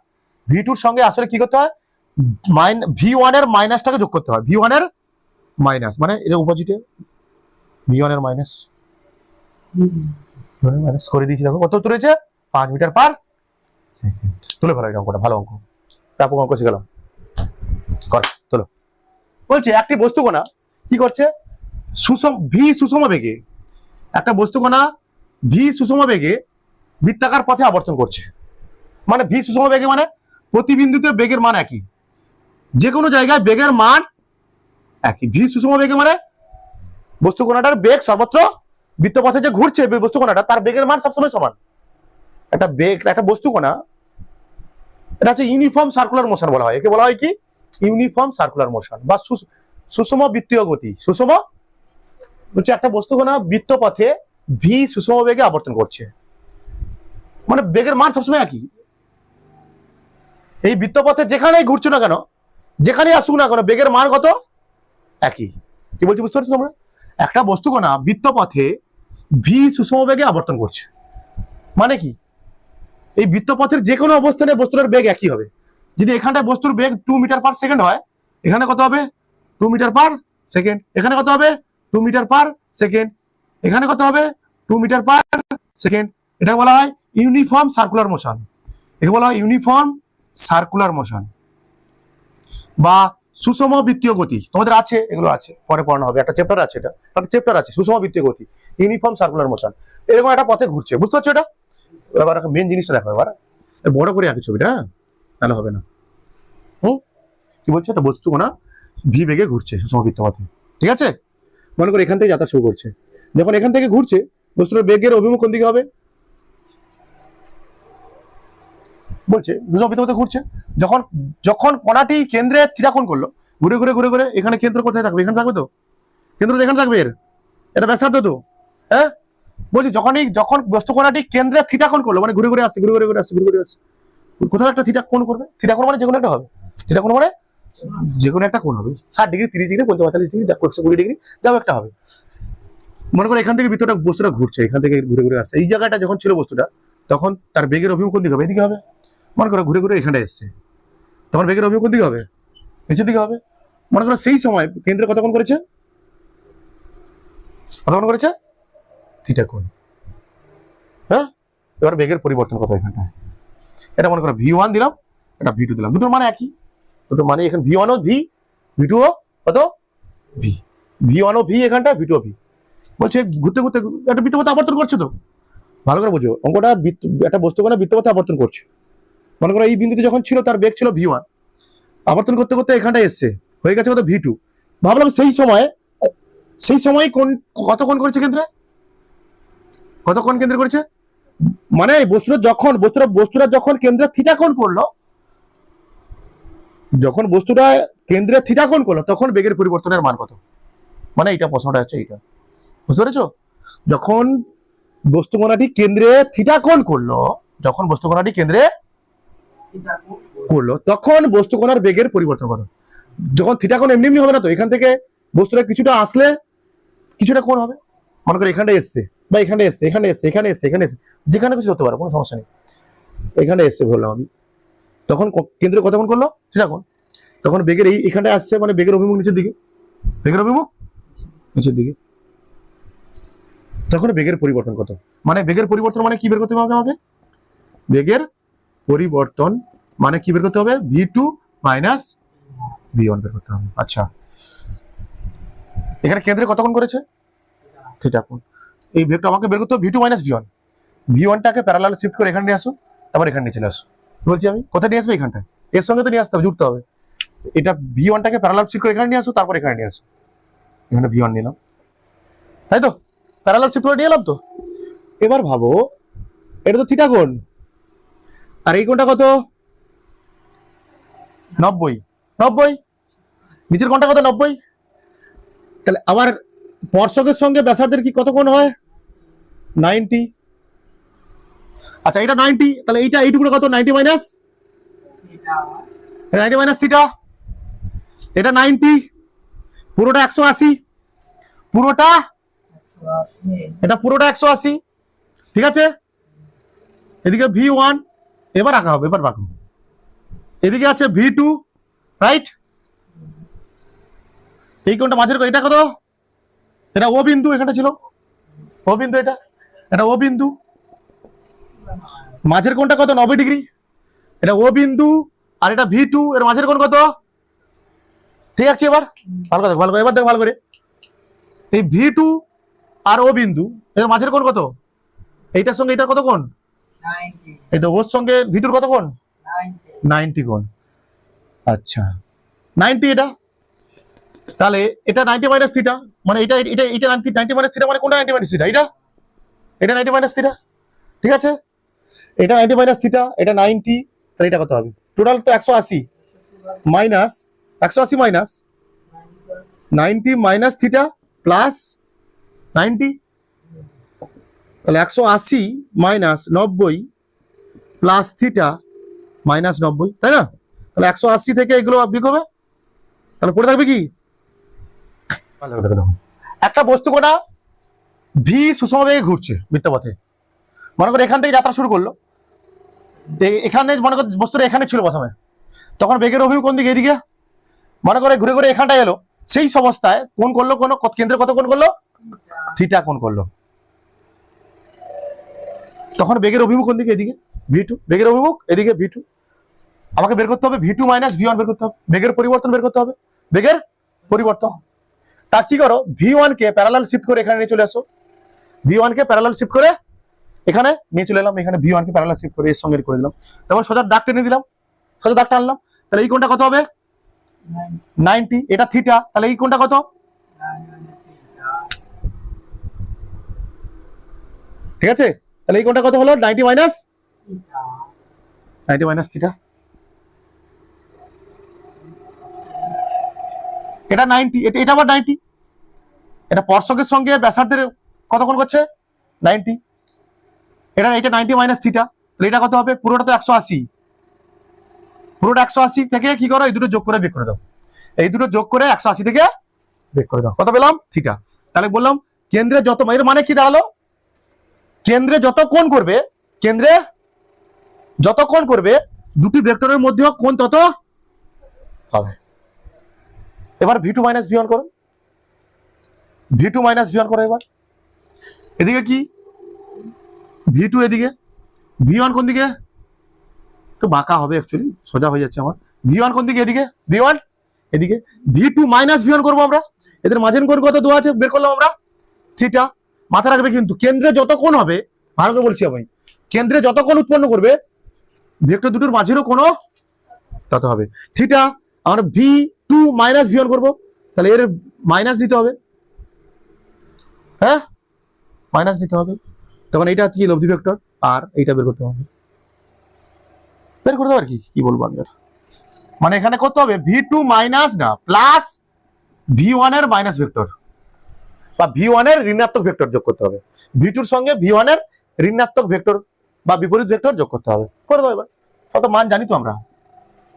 v2 এর সঙ্গে আসলে কি করতে হয় v1 এর মাইনাসটাকে যোগ করতে হয়, v1 এর মাইনাস মানে এটা অপোজিটে, v1 এর মাইনাস করে দিয়েছি, দেখো কত উত্তর হয়েছে 5 মিটার পার সেকেন্ড। তুলে ফেলো এটা অঙ্কটা, ভালো অঙ্ক, তারপর অঙ্ক শিখলাম, কর তোলো। বলছে একটি বস্তুকণা কি করছে সুষম বেগে, একটা বস্তুকণা সুষম বেগে বৃত্তাকার পথে আবর্তন করছে, মানে সুষম বেগে মানে প্রতি বিন্দুতে বেগের মান একই, যে কোনো জায়গায় বেগের মান একই। ভি সুষম বেগে মানে বস্তু কণাটার বেগ সর্বত্র বৃত্তপথে যে ঘুরছে বস্তু কণাটা তার বেগের মান সবসময় সমান। একটা বেগ, একটা বস্তু কণা, এটা হচ্ছে ইউনিফর্ম সার্কুলার মোশন বলা হয়। একে বলা হয় কি? ইউনিফর্ম সার্কুলার মোশন বা সুষম বৃত্তীয় গতি। সুষম হচ্ছে একটা বস্তু কণা বৃত্তপথে ভি সুষম বেগে আবর্তন করছে, মানে বেগের মান সবসময় একই। এই বৃত্তপথে যেখানেই ঘুরছো না কেন, যেখানেই আসুক না কেন, বেগের মান কত? একই। কি বলছি বুঝতে পারছো তোমরা? একটা বস্তু কণা বৃত্তপথে ভি সুষম বেগে আবর্তন করছে, মানে কি? এই বৃত্তপথের যে কোনো অবস্থানে বস্তুর বেগ একই হবে। যদি এখানটায় বস্তুর বেগ 2 মিটার পার সেকেন্ড হয়, এখানে কত হবে? 2 মিটার পার সেকেন্ড। এখানে কত হবে? 2 মিটার পার সেকেন্ড। এখানে কত হবে? 2 মিটার পার সেকেন্ড। এটা বলা হয় ইউনিফর্ম সার্কুলার মোশন। একে বলা হয় ইউনিফর্ম সার্কুলার মোশন বা সুষম বৃত্তীয় গতি। তোমাদের আছে, এগুলো আছে, পরে পড়ানো হবে। একটা চ্যাপ্টার আছে, এটা একটা চ্যাপ্টার আছে সুষম বৃত্তীয় গতি, ইউনিফর্ম সার্কুলার মোশন। এরকম একটা পথে ঘুরছে, বুঝতে পারছো? এটা এবার মেন জিনিসটা দেখো, এবার বড় করে আঁকি ছবিটা, তাহলে হবে না। কি বলছে? একটা বস্তু কণা ভি বেগে ঘুরছে সুষম বৃত্তপথে, ঠিক আছে? মনে করো এখান থেকে যাত্রা শুরু করছে, যখন এখান থেকে ঘুরছে বস্তুর বেগের অভিমুখ কোন দিকে হবে? বলছে সুষম বৃত্তপথে ঘুরছে। যখন যখন কণাটি কেন্দ্রে থিটা কোণ করলো, ঘুরে ঘুরে ঘুরে ঘুরে এখানে কেন্দ্র কোথায় থাকবে? এখানে থাকবে তো, কেন্দ্র এখানে থাকবে। এর এটা ব্যাসার্ধ তো, হ্যাঁ? বলছি যখন বস্তু কণাটি কেন্দ্রে থিটা কোণ করলো, মানে ঘুরে ঘুরে আসছে, ঘুরে ঘুরে ঘুরে আসছে, ঘুরে ঘুরে আসছে, কোথাও একটা থিটা কোণ করবে। থিটা কোণ মানে যে কোনো একটা হবে। থিটা কোণ মানে যে কোনো একটা কোণ হবে, 60 ডিগ্রি, 30 ডিগ্রি, 45 ডিগ্রি, 120 ডিগ্রি, যাও একটা হবে। মনে করো এখান থেকে বস্তুটা ঘুরছে, এখান থেকে ঘুরে ঘুরে আসছে। এই জায়গাটা যখন ছিল বস্তুটা, তখন তার বেগের অভিমুখ কোন দিকে হবে? এদিকে হবে। মনে করো ঘুরে ঘুরে এখানে এসছে, তখন বেগের অভিমুখ কোন দিকে হবে? নিচের দিকে হবে। মনে করো সেই সময় কেন্দ্রে কত কোণ করেছে? কত কোণ করেছে? থিটা কোণ। হ্যাঁ, এবার বেগের পরিবর্তন কত এখানটায়? এটা মনে করো V1 দিলাম, এটা V2 দিলাম, দুটোর মানে একই। দুটো মানে এখানে V1 ও V, V2 ও কত? V। V1 ও V এখানটা, V2 ও V। বলছে ঘুরতে ঘুরতে একটা বৃত্তপথে আবর্তন করছে। তো ভালো করে বুঝো অঙ্কটা, একটা বস্তু কণা বৃত্তপথে আবর্তন করছে। মনে করো এই বিন্দুতে যখন ছিল তার বেগ ছিল V1, আবর্তন করতে করতে এখানটা এসছে, হয়ে গেছে কত? V2। ভাবলাম সেই সময় কোন কত কোণ করেছে কেন্দ্রে? কত কোণ কেন্দ্রে করেছে? মানে বস্তুটা যখন কেন্দ্রে থিটা কোণ করলো, যখন বস্তুটা কেন্দ্রে থিটা কোণ করলো, তখন বেগের পরিবর্তনের মান কত? মানে এটা প্রশ্নটা হচ্ছে এইটা, বুঝতে পেরেছো? যখন বস্তু কণাটি কেন্দ্রে থিটা কোণ করলো, যখন বস্তু কণাটি কেন্দ্রে করলো, তখন বস্তু কণার বেগের পরিবর্তন কত? যখন থিটা কোণ এমনি এমনি হবে না তো, এখান থেকে বস্তুটা কিছুটা আসলে কিছুটা কোণ হবে। মনে করো এখানটা এসছে, বা এখানে এসছে, এখানে এসছে, এখানে এসছে, এখানে এসছে, যেখানে কিছু হতে পারে, কোনো সমস্যা নেই। এখানে এসছে বললাম আমি, তখন কেন্দ্রে কত কোণ করলো? থিটা কোণ। তখন বেগের এখানটায় আসছে, মানে বেগের অভিমুখ নিচের দিকে, বেগের অভিমুখ নিচের দিকে। তখন বেগের পরিবর্তন কত? মানে বেগের পরিবর্তন মানে কি বের করতে হবে আমাকে? বেগের পরিবর্তন মানে কি বের করতে হবে? V2 মাইনাস V1 বের করতে হবে। আচ্ছা, এখানে কেন্দ্রে কত কোণ করেছে? থিটা কোণ। এই বেগটা আমাকে বের করতে হবে V2 minus V1। V1টাকে parallel shift করে এখানে নিয়ে আসো, তারপর এখানে নিয়ে চলে আসো। বলছি আমি কোথায় নিয়ে আসবো? এখানটায়, এর সঙ্গে তো নিয়ে আসতে হবে, জুড়তে হবে। এটা V1টাকে প্যারালাল শিফট করে এখানে নিয়ে আসো, তারপর এখানে নিয়ে আসো। এখানে V1 নিলাম, তাই তো? প্যারালাল শিফট করে নিয়ে এলাম তো। এবার ভাবো এটা তো থিটা কোণ, আর এই কোণটা কত? 90। 90, নিচের কোণটা কত? 90। তাহলে আবার স্পর্শকের সঙ্গে ব্যাসার্ধের কি কত কোণ হয়? 90। আচ্ছা, এটা 90, তাহলে এইটুকু কত? 90 মাইনাস, 90 মাইনাস থিটা। এটা 90, পুরোটা 180, পুরোটা, এটা পুরোটা 180, ঠিক আছে? এদিকে V1, এবার আঁকা হবে, এবার বাঁকো। এদিকে আছে V2, রাইট? এই কোণটা মাঝের কোণ, এটা কত? এটা ও বিন্দু, এখানটা ছিল ও বিন্দু, এটা ও বিন্দু। মাঝের কোণটা কত? 90 ডিগ্রি। এটা ও বিন্দু, আর এটা V2, এর মাঝের কোণ কত? ঠিক আছে? এবার ভালো করে, ভালো করে, এবার দেখো ভালো করে। এই V2 আর ও বিন্দু এর মাঝের কোণ কত? এইটার সঙ্গে এটার কত কোণ? 90। এটা ওর সঙ্গে V2 কত কোণ? 90 কোণ। আচ্ছা, 90 এটা। তাহলে এটা 90 মাইনাস থিটা, মানে এটা এটা এটা 90 মাইনাস থিটা, মানে কোনটা 90 মাইনাস থিটা? এটা 90 মাইনাস থিটা, ঠিক আছে। এটা 90 মাইনাস থিটা, এটা 90, তাহলে এটা কত হবে? টোটাল তো 180 minus 180 minus 90 minus theta plus 90, তাহলে 180 মাইনাস 90 প্লাস থিটা মাইনাস 90, তাই না? তাহলে 180 থেকে এগুলো বিয়োগ হবে, তাহলে পড়ে থাকবে কি? একটা বস্তু কোণা ভি সুষমবেগে ঘুরছে বৃত্তপথে, মনে করো এখান থেকে যাত্রা শুরু করলো, এখানে মনে করো বস্তুটা এখানে ছিল প্রথমে, তখন বেগের অভিমুখ কোন দিকে? এদিকে। মনে করে ঘুরে ঘুরে এখানটা এলো, সেই অবস্থায় কোণ করলো, কোন কেন্দ্রে কত কোণ করলো? থিটা কোণ করলো। তখন বেগের অভিমুখ কোন দিকে? এদিকে, ভি2। বেগের অভিমুখ এদিকে, ভি2। আমাকে বের করতে হবে ভি2 মাইনাস ভি1 বের করতে হবে, বেগের পরিবর্তন বের করতে হবে, বেগের পরিবর্তন। তা কি করো, ভি1 কে প্যারালাল শিফট করে এখানে নিয়ে চলে আসো, ভি1 কে প্যারালাল শিফট করে এখানে নিয়ে চলে এলাম, এখানে ভি1 কে প্যারালাল শিফট করে এর সঙ্গে করে দিলাম, তারপর সোজা দাগ টেনে দিলাম, সোজা দাগ টানলাম, তাহলে এই কোণটা কত হবে? 90। এটা থিটা, তাহলে এই কোণটা কত? ঠিক আছে, তাহলে এই কোণটা কত হলো? 90 মাইনাস থিটা। এটা 90, এটা আবার 90, এটা স্পর্শকের সঙ্গে ব্যাসার্ধের কত কোণ করছে? 90। এটা 90 মাইনাস থিটা, তাহলে এটা কত হবে? পুরোটা তো 180, পুরোটা 180 থেকে কি করো, এই দুটো যোগ করে বের করে দাও, এই দুটো যোগ করে 180 থেকে বের করে দাও, কত পেলাম? থিটা। তাহলে বললাম কেন্দ্রে যত, এর মানে কি দাঁড়ালো? কেন্দ্রে যত কোণ করবে, কেন্দ্রে যত কোণ করবে দুটি ভেক্টরের মধ্যে কোণ তত হবে। এবার ভি2 মাইনাস ভি1 করো, ভি2 মাইনাস ভি1 করো। এবার এদিকে কি? ভি2 এদিকে, ভি1 কোন দিকে? একটু বাঁকা হবে, অ্যাকচুয়ালি সোজা হয়ে যাচ্ছে আমার। ভি1 কোন দিকে? এদিকে, ভি1 এদিকে। ভি2 মাইনাস ভি1 করবো আমরা, এদের মাঝের কোণ কত দেওয়া আছে বের করলাম আমরা, থিটা। মাথা রাখবে কিন্তু কেন্দ্রে যত কোণ হবে, ভালো করে বলছি আমি, কেন্দ্রে যত কোণ উৎপন্ন করবে ভেক্টর দুটোর মাঝেরও কোণ তত হবে থিটা। আমরা ভি2 মাইনাস ভি1 করবো, তাহলে এর মাইনাস দিতে হবে, হ্যাঁ মাইনাস দিতে হবে, তখন এইটা কি লব্ধি ভেক্টর, আর এইটা বের করতে হবে, বের করতে হবে আর কি বলবো আমি, মানে এখানে করতে হবে ভি2 মাইনাস না প্লাস ভি1 এর মাইনাস ভেক্টর, বা ভি1 এর ঋণাত্মক ভেক্টর যোগ করতে হবে, ভি2 এর সঙ্গে ভি1 এর ঋণাত্মক ভেক্টর বা বিপরীত ভেক্টর যোগ করতে হবে, করে দেবো। এবার কত মান জানি তো আমরা,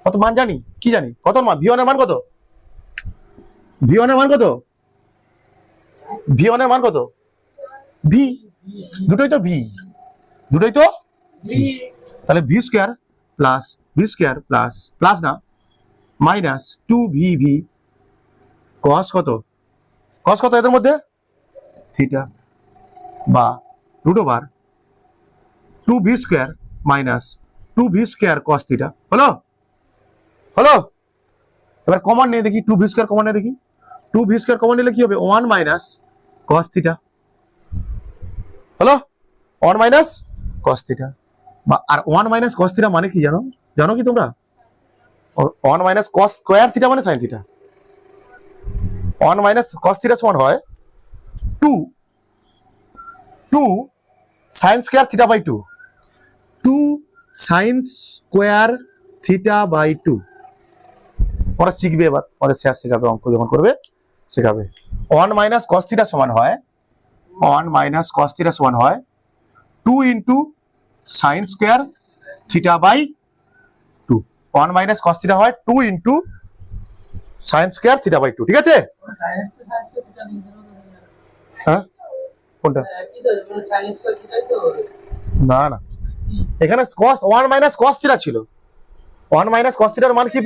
কত মান জানি, কি জানি, কত মান? ভি1 এর মান কত? ভি1 এর মান কত? ভি1 এর মান কত? ভি, দুটোই তো ভি, দুটোই তো ভি, তাহলে ভি স্কয়ার প্লাস প্লাস না মাইনাস 2vv cos কত? cos কত এদের মধ্যে? থিটা, বা root over 2v square minus 2v square cos theta. হলো হলো, এবার কমন নিয়ে দেখি, 2v স্কয়ার কমন নিয়ে দেখি, 2v স্কয়ার কমন নিলে কি হবে? 1 মাইনাস cos থিটা। হলো 1 মাইনাস cos থিটা, বা আর 1 মাইনাস cos থিটা মানে কি জানো? জানো কি তোমরা? 1 মাইনাস cos স্কয়ার থিটা মানে sin theta. 1 minus cos theta সমান হয় 2 sin square theta by 2 sin square theta by 2। ওরা শিখবে, এবার ওদের শেয়ার শেখাবে, অঙ্ক যখন করবে শেখাবে। 1 মাইনাস cos থিটা সমান হয় 1 মাইনাস cos থিটা সমান হয় 2 into sin square theta by 2। 1 minus cos theta হয় 2 into sin square theta by 2, ঠিক আছে? হ্যাঁ কোনটা? না না, এখানে cos 1 মাইনাস cos থিটা ছিল, 1 মাইনাস cos থিটার মান কি?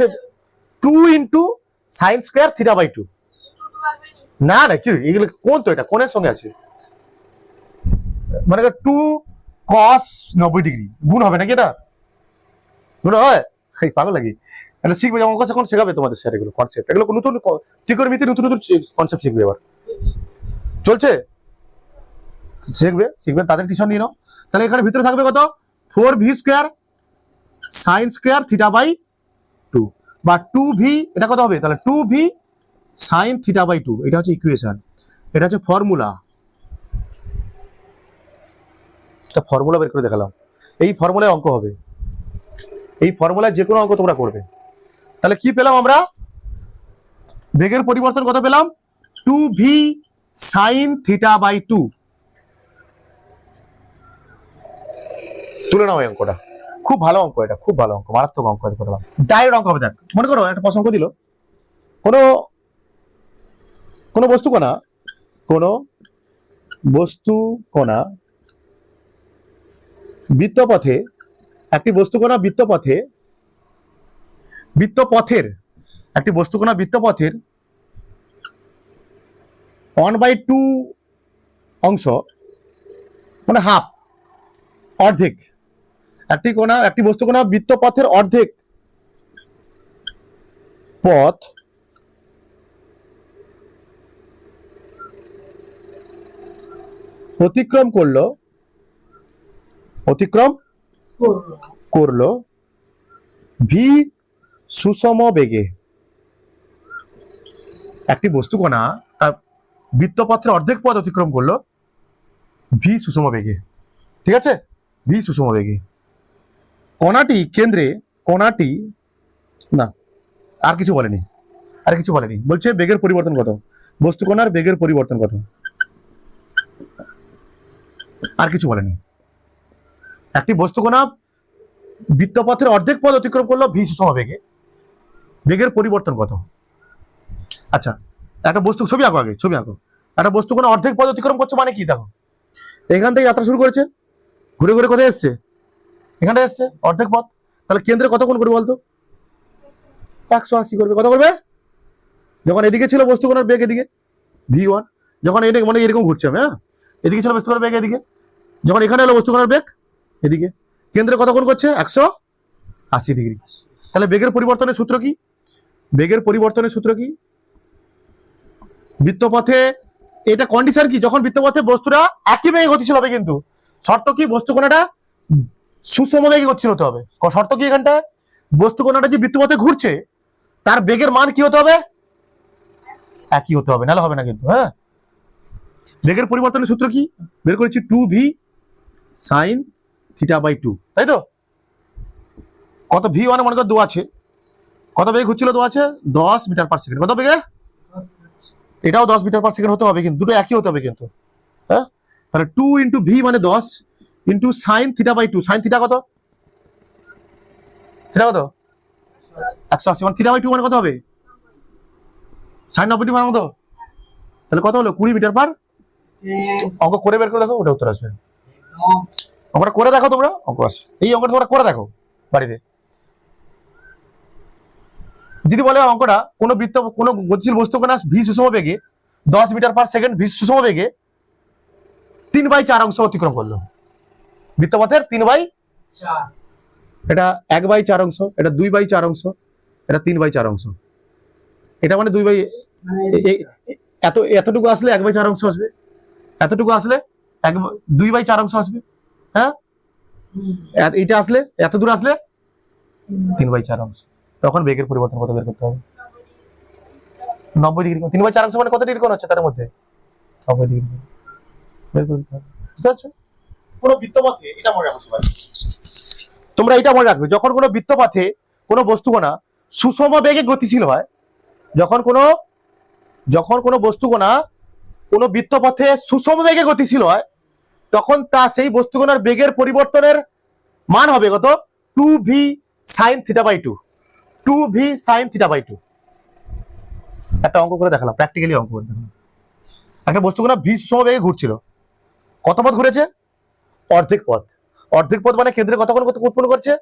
2 into sin square theta by 2। না না, কি এগুলো কোন, তো এটা কোণের সঙ্গে আছে, মানে 2 cos 90 ডিগ্রি গুণ হবে নাকি? এটা গুণ হয়? সেই পাগল লাগি, এটা শিখবে যখন যখন শেখাবে তোমাদের স্যার, এগুলো কনসেপ্ট, এগুলো নতুন ত্রিকোণমিতি নতুন নতুন কনসেপ্ট শিখবে, এবার চলছে শিখবেন, তাদের টিউশন নিয়ে নাও। তাহলে এখানে ভিতরে থাকবে কত? 4v square sin square theta by 2, বা 2v, এটা কত হবে? তাহলে 2v সাইন থিটা বাই 2, এটা হচ্ছে ইকুয়েশন, এটা হচ্ছে ফর্মুলা। এটা ফর্মুলা বের করে দেখালাম, এই ফর্মুলায় অঙ্ক হবে, এই ফর্মুলায় যে কোনো অঙ্ক তোমরা করবে। তাহলে কি পেলাম আমরা? বেগের পরিবর্তন কত পেলাম? 2v sin theta by 2। তুলে নাও এই অঙ্কটা, খুব ভালো অঙ্ক, এটা খুব ভালো অঙ্ক, মারাত্মক অঙ্ক করলাম। ডাইরেক্ট অঙ্ক হবে। দেখ মনে করো একটা প্রশ্ন দিল, কোনো কোনো বস্তু কণা, কোনো বস্তু কণা বৃত্তপথে, একটি বস্তু কণা বৃত্তপথের একটি বস্তু কণা বৃত্তপথের 1/2 অংশ, মানে হাফ, অর্ধেক, একটি বস্তু কণা বৃত্তপথের অর্ধেক পথ অতিক্রম করলো ভি সুষম বেগে। একটি বস্তু কণা তার বৃত্তপথের অর্ধেক পথ অতিক্রম করলো ভি সুষম বেগে, ঠিক আছে? ভি সুষম বেগে। কণাটি কেন্দ্রে, কণাটি না, আর কিছু বলেনি, বলছে বেগের পরিবর্তন কত, বস্তু কণার বেগের পরিবর্তন কত, আর কিছু বলেনি। একটি বস্তু কণা বৃত্তপথের অর্ধেক পথ অতিক্রম করলো ভি সুষম বেগে, বেগের পরিবর্তন কত? আচ্ছা, একটা বস্তু, ছবি আঁকো, আগে ছবি আঁকো। একটা বস্তু কণা অর্ধেক পথ অতিক্রম করছে মানে কি? দেখো এখান থেকে যাত্রা শুরু করেছে, ঘুরে ঘুরে কোথায় এসছে? এখানটা এসছে, অর্ধেক পথ। তাহলে কেন্দ্রে কতক্ষণ করবে বলতো? 180 করবে। কত করবে? যখন এদিকে ছিল বস্তু কণার বেগ এদিকে v1, যখন এটা মানে এরকম ঘুরছে, হ্যাঁ, এদিকে ছিল বস্তু কণার বেগ এদিকে, যখন এখানে এলো বস্তু কণার বেগ এদিকে, কেন্দ্রে কতক্ষণ করছে? 180 ডিগ্রি। তাহলে বেগের পরিবর্তনের সূত্র কি? বেগের পরিবর্তনের সূত্র কি? বৃত্তপথে, এটা কন্ডিশন কি? যখন বৃত্তপথে বস্তুরা একই বেগে গতিশীল হবে, কিন্তু শর্ত কি? বস্তু কণাটা সুষম বেগে গতিশীল হতে হবে। শর্ত কি এখানটা? বস্তু কণাটা যে বৃত্তপথে ঘুরছে তার বেগের মান কি হতে হবে? একই হতে হবে, নাহলে হবে না কিন্তু। হ্যাঁ, বেগের পরিবর্তনের সূত্র কি বের করেছি? 2v sin থিটা বাই 2, তাই তো? কত v1 মনে করো 2 আছে, কত বেগে ঘুরছিল? 2 আছে, 10 মিটার পার সেকেন্ড। কত বেগে? এটাও 10 মিটার পার সেকেন্ড হতে হবে, কিন্তু দুটো একই হতে হবে কিন্তু। হ্যাঁ, তাহলে 2 ইন্টু ভি মানে 10 into sine theta by 2। Sine theta কত? থিটা কত? 180। মানে থিটা বাই 2 মানে কত হবে? সাইন 90 ডিগ্রি মানে কত? তাহলে কত হলো? 20 মিটার পার। অঙ্ক করে বের করে দেখো, ওটা উত্তর আসবে। অঙ্কটা করে দেখো তোমরা, অঙ্ক আসবে। এই অঙ্কটা তোমরা করে দেখো বাড়িতে। যদি বলে অঙ্কটা কোনো গতিশীল বস্তু কণা ভি সুষম বেগে 10 মিটার পার সেকেন্ড ভি সুষম বেগে 3/4 অংশ অতিক্রম করলো বৃত্তপথের 3/4, এটা 1/4 অংশ, এটা 2/4 অংশ, এটা 3/4 অংশ, এটা মানে 2 বাই, এতটুকু আসলে 1/4 অংশ আসবে, এতটুকু আসলে 2/4 অংশ আসবে। হ্যাঁ, এটা আসলে, এত দূর আসলে 3/4 অংশ। তখন বেগের পরিবর্তন কত বের করতে হবে? 90 ডিগ্রি। 3/4 অংশ মানে কত ডিগ্রি কোণ হচ্ছে তার মধ্যে? 90 ডিগ্রি বের করতে হবে। বুঝতে পারছো? কোনো বৃত্তপথে, এটা মনে রাখো সবাই, তোমরা এটা মনে রাখবে, যখন কোনো বৃত্তপথে কোনো বস্তু কণা সুষম বেগে গতিশীল হয়, যখন কোনো বস্তু কণা কোনো বৃত্তপথে সুষম বেগে গতিশীল হয়, তখন সেই বস্তু কণার বেগের পরিবর্তনের মান হবে কত? 2v sin theta by 2। 2v sin theta by 2। একটা অঙ্ক করে দেখালাম, প্র্যাকটিক্যালি অঙ্ক করে দেখালাম। একটা বস্তু কণা ভি সুষম বেগে ঘুরছিল, কত পথ ঘুরেছে? অর্ধেক পথ। অর্ধেক পথ মানে কেন্দ্রে কতক্ষণ উৎপন্ন করছে?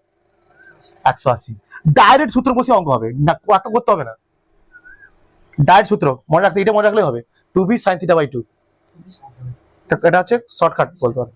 180। ডাইরেক্ট সূত্র বসে অঙ্ক হবে না, এত করতে হবে না। ডাইরেক্ট সূত্র মনে রাখতে, এটা মনে রাখলে হবে, 2v sin থিটা বাই 2। এটা হচ্ছে শর্টকাট বলতে পারো।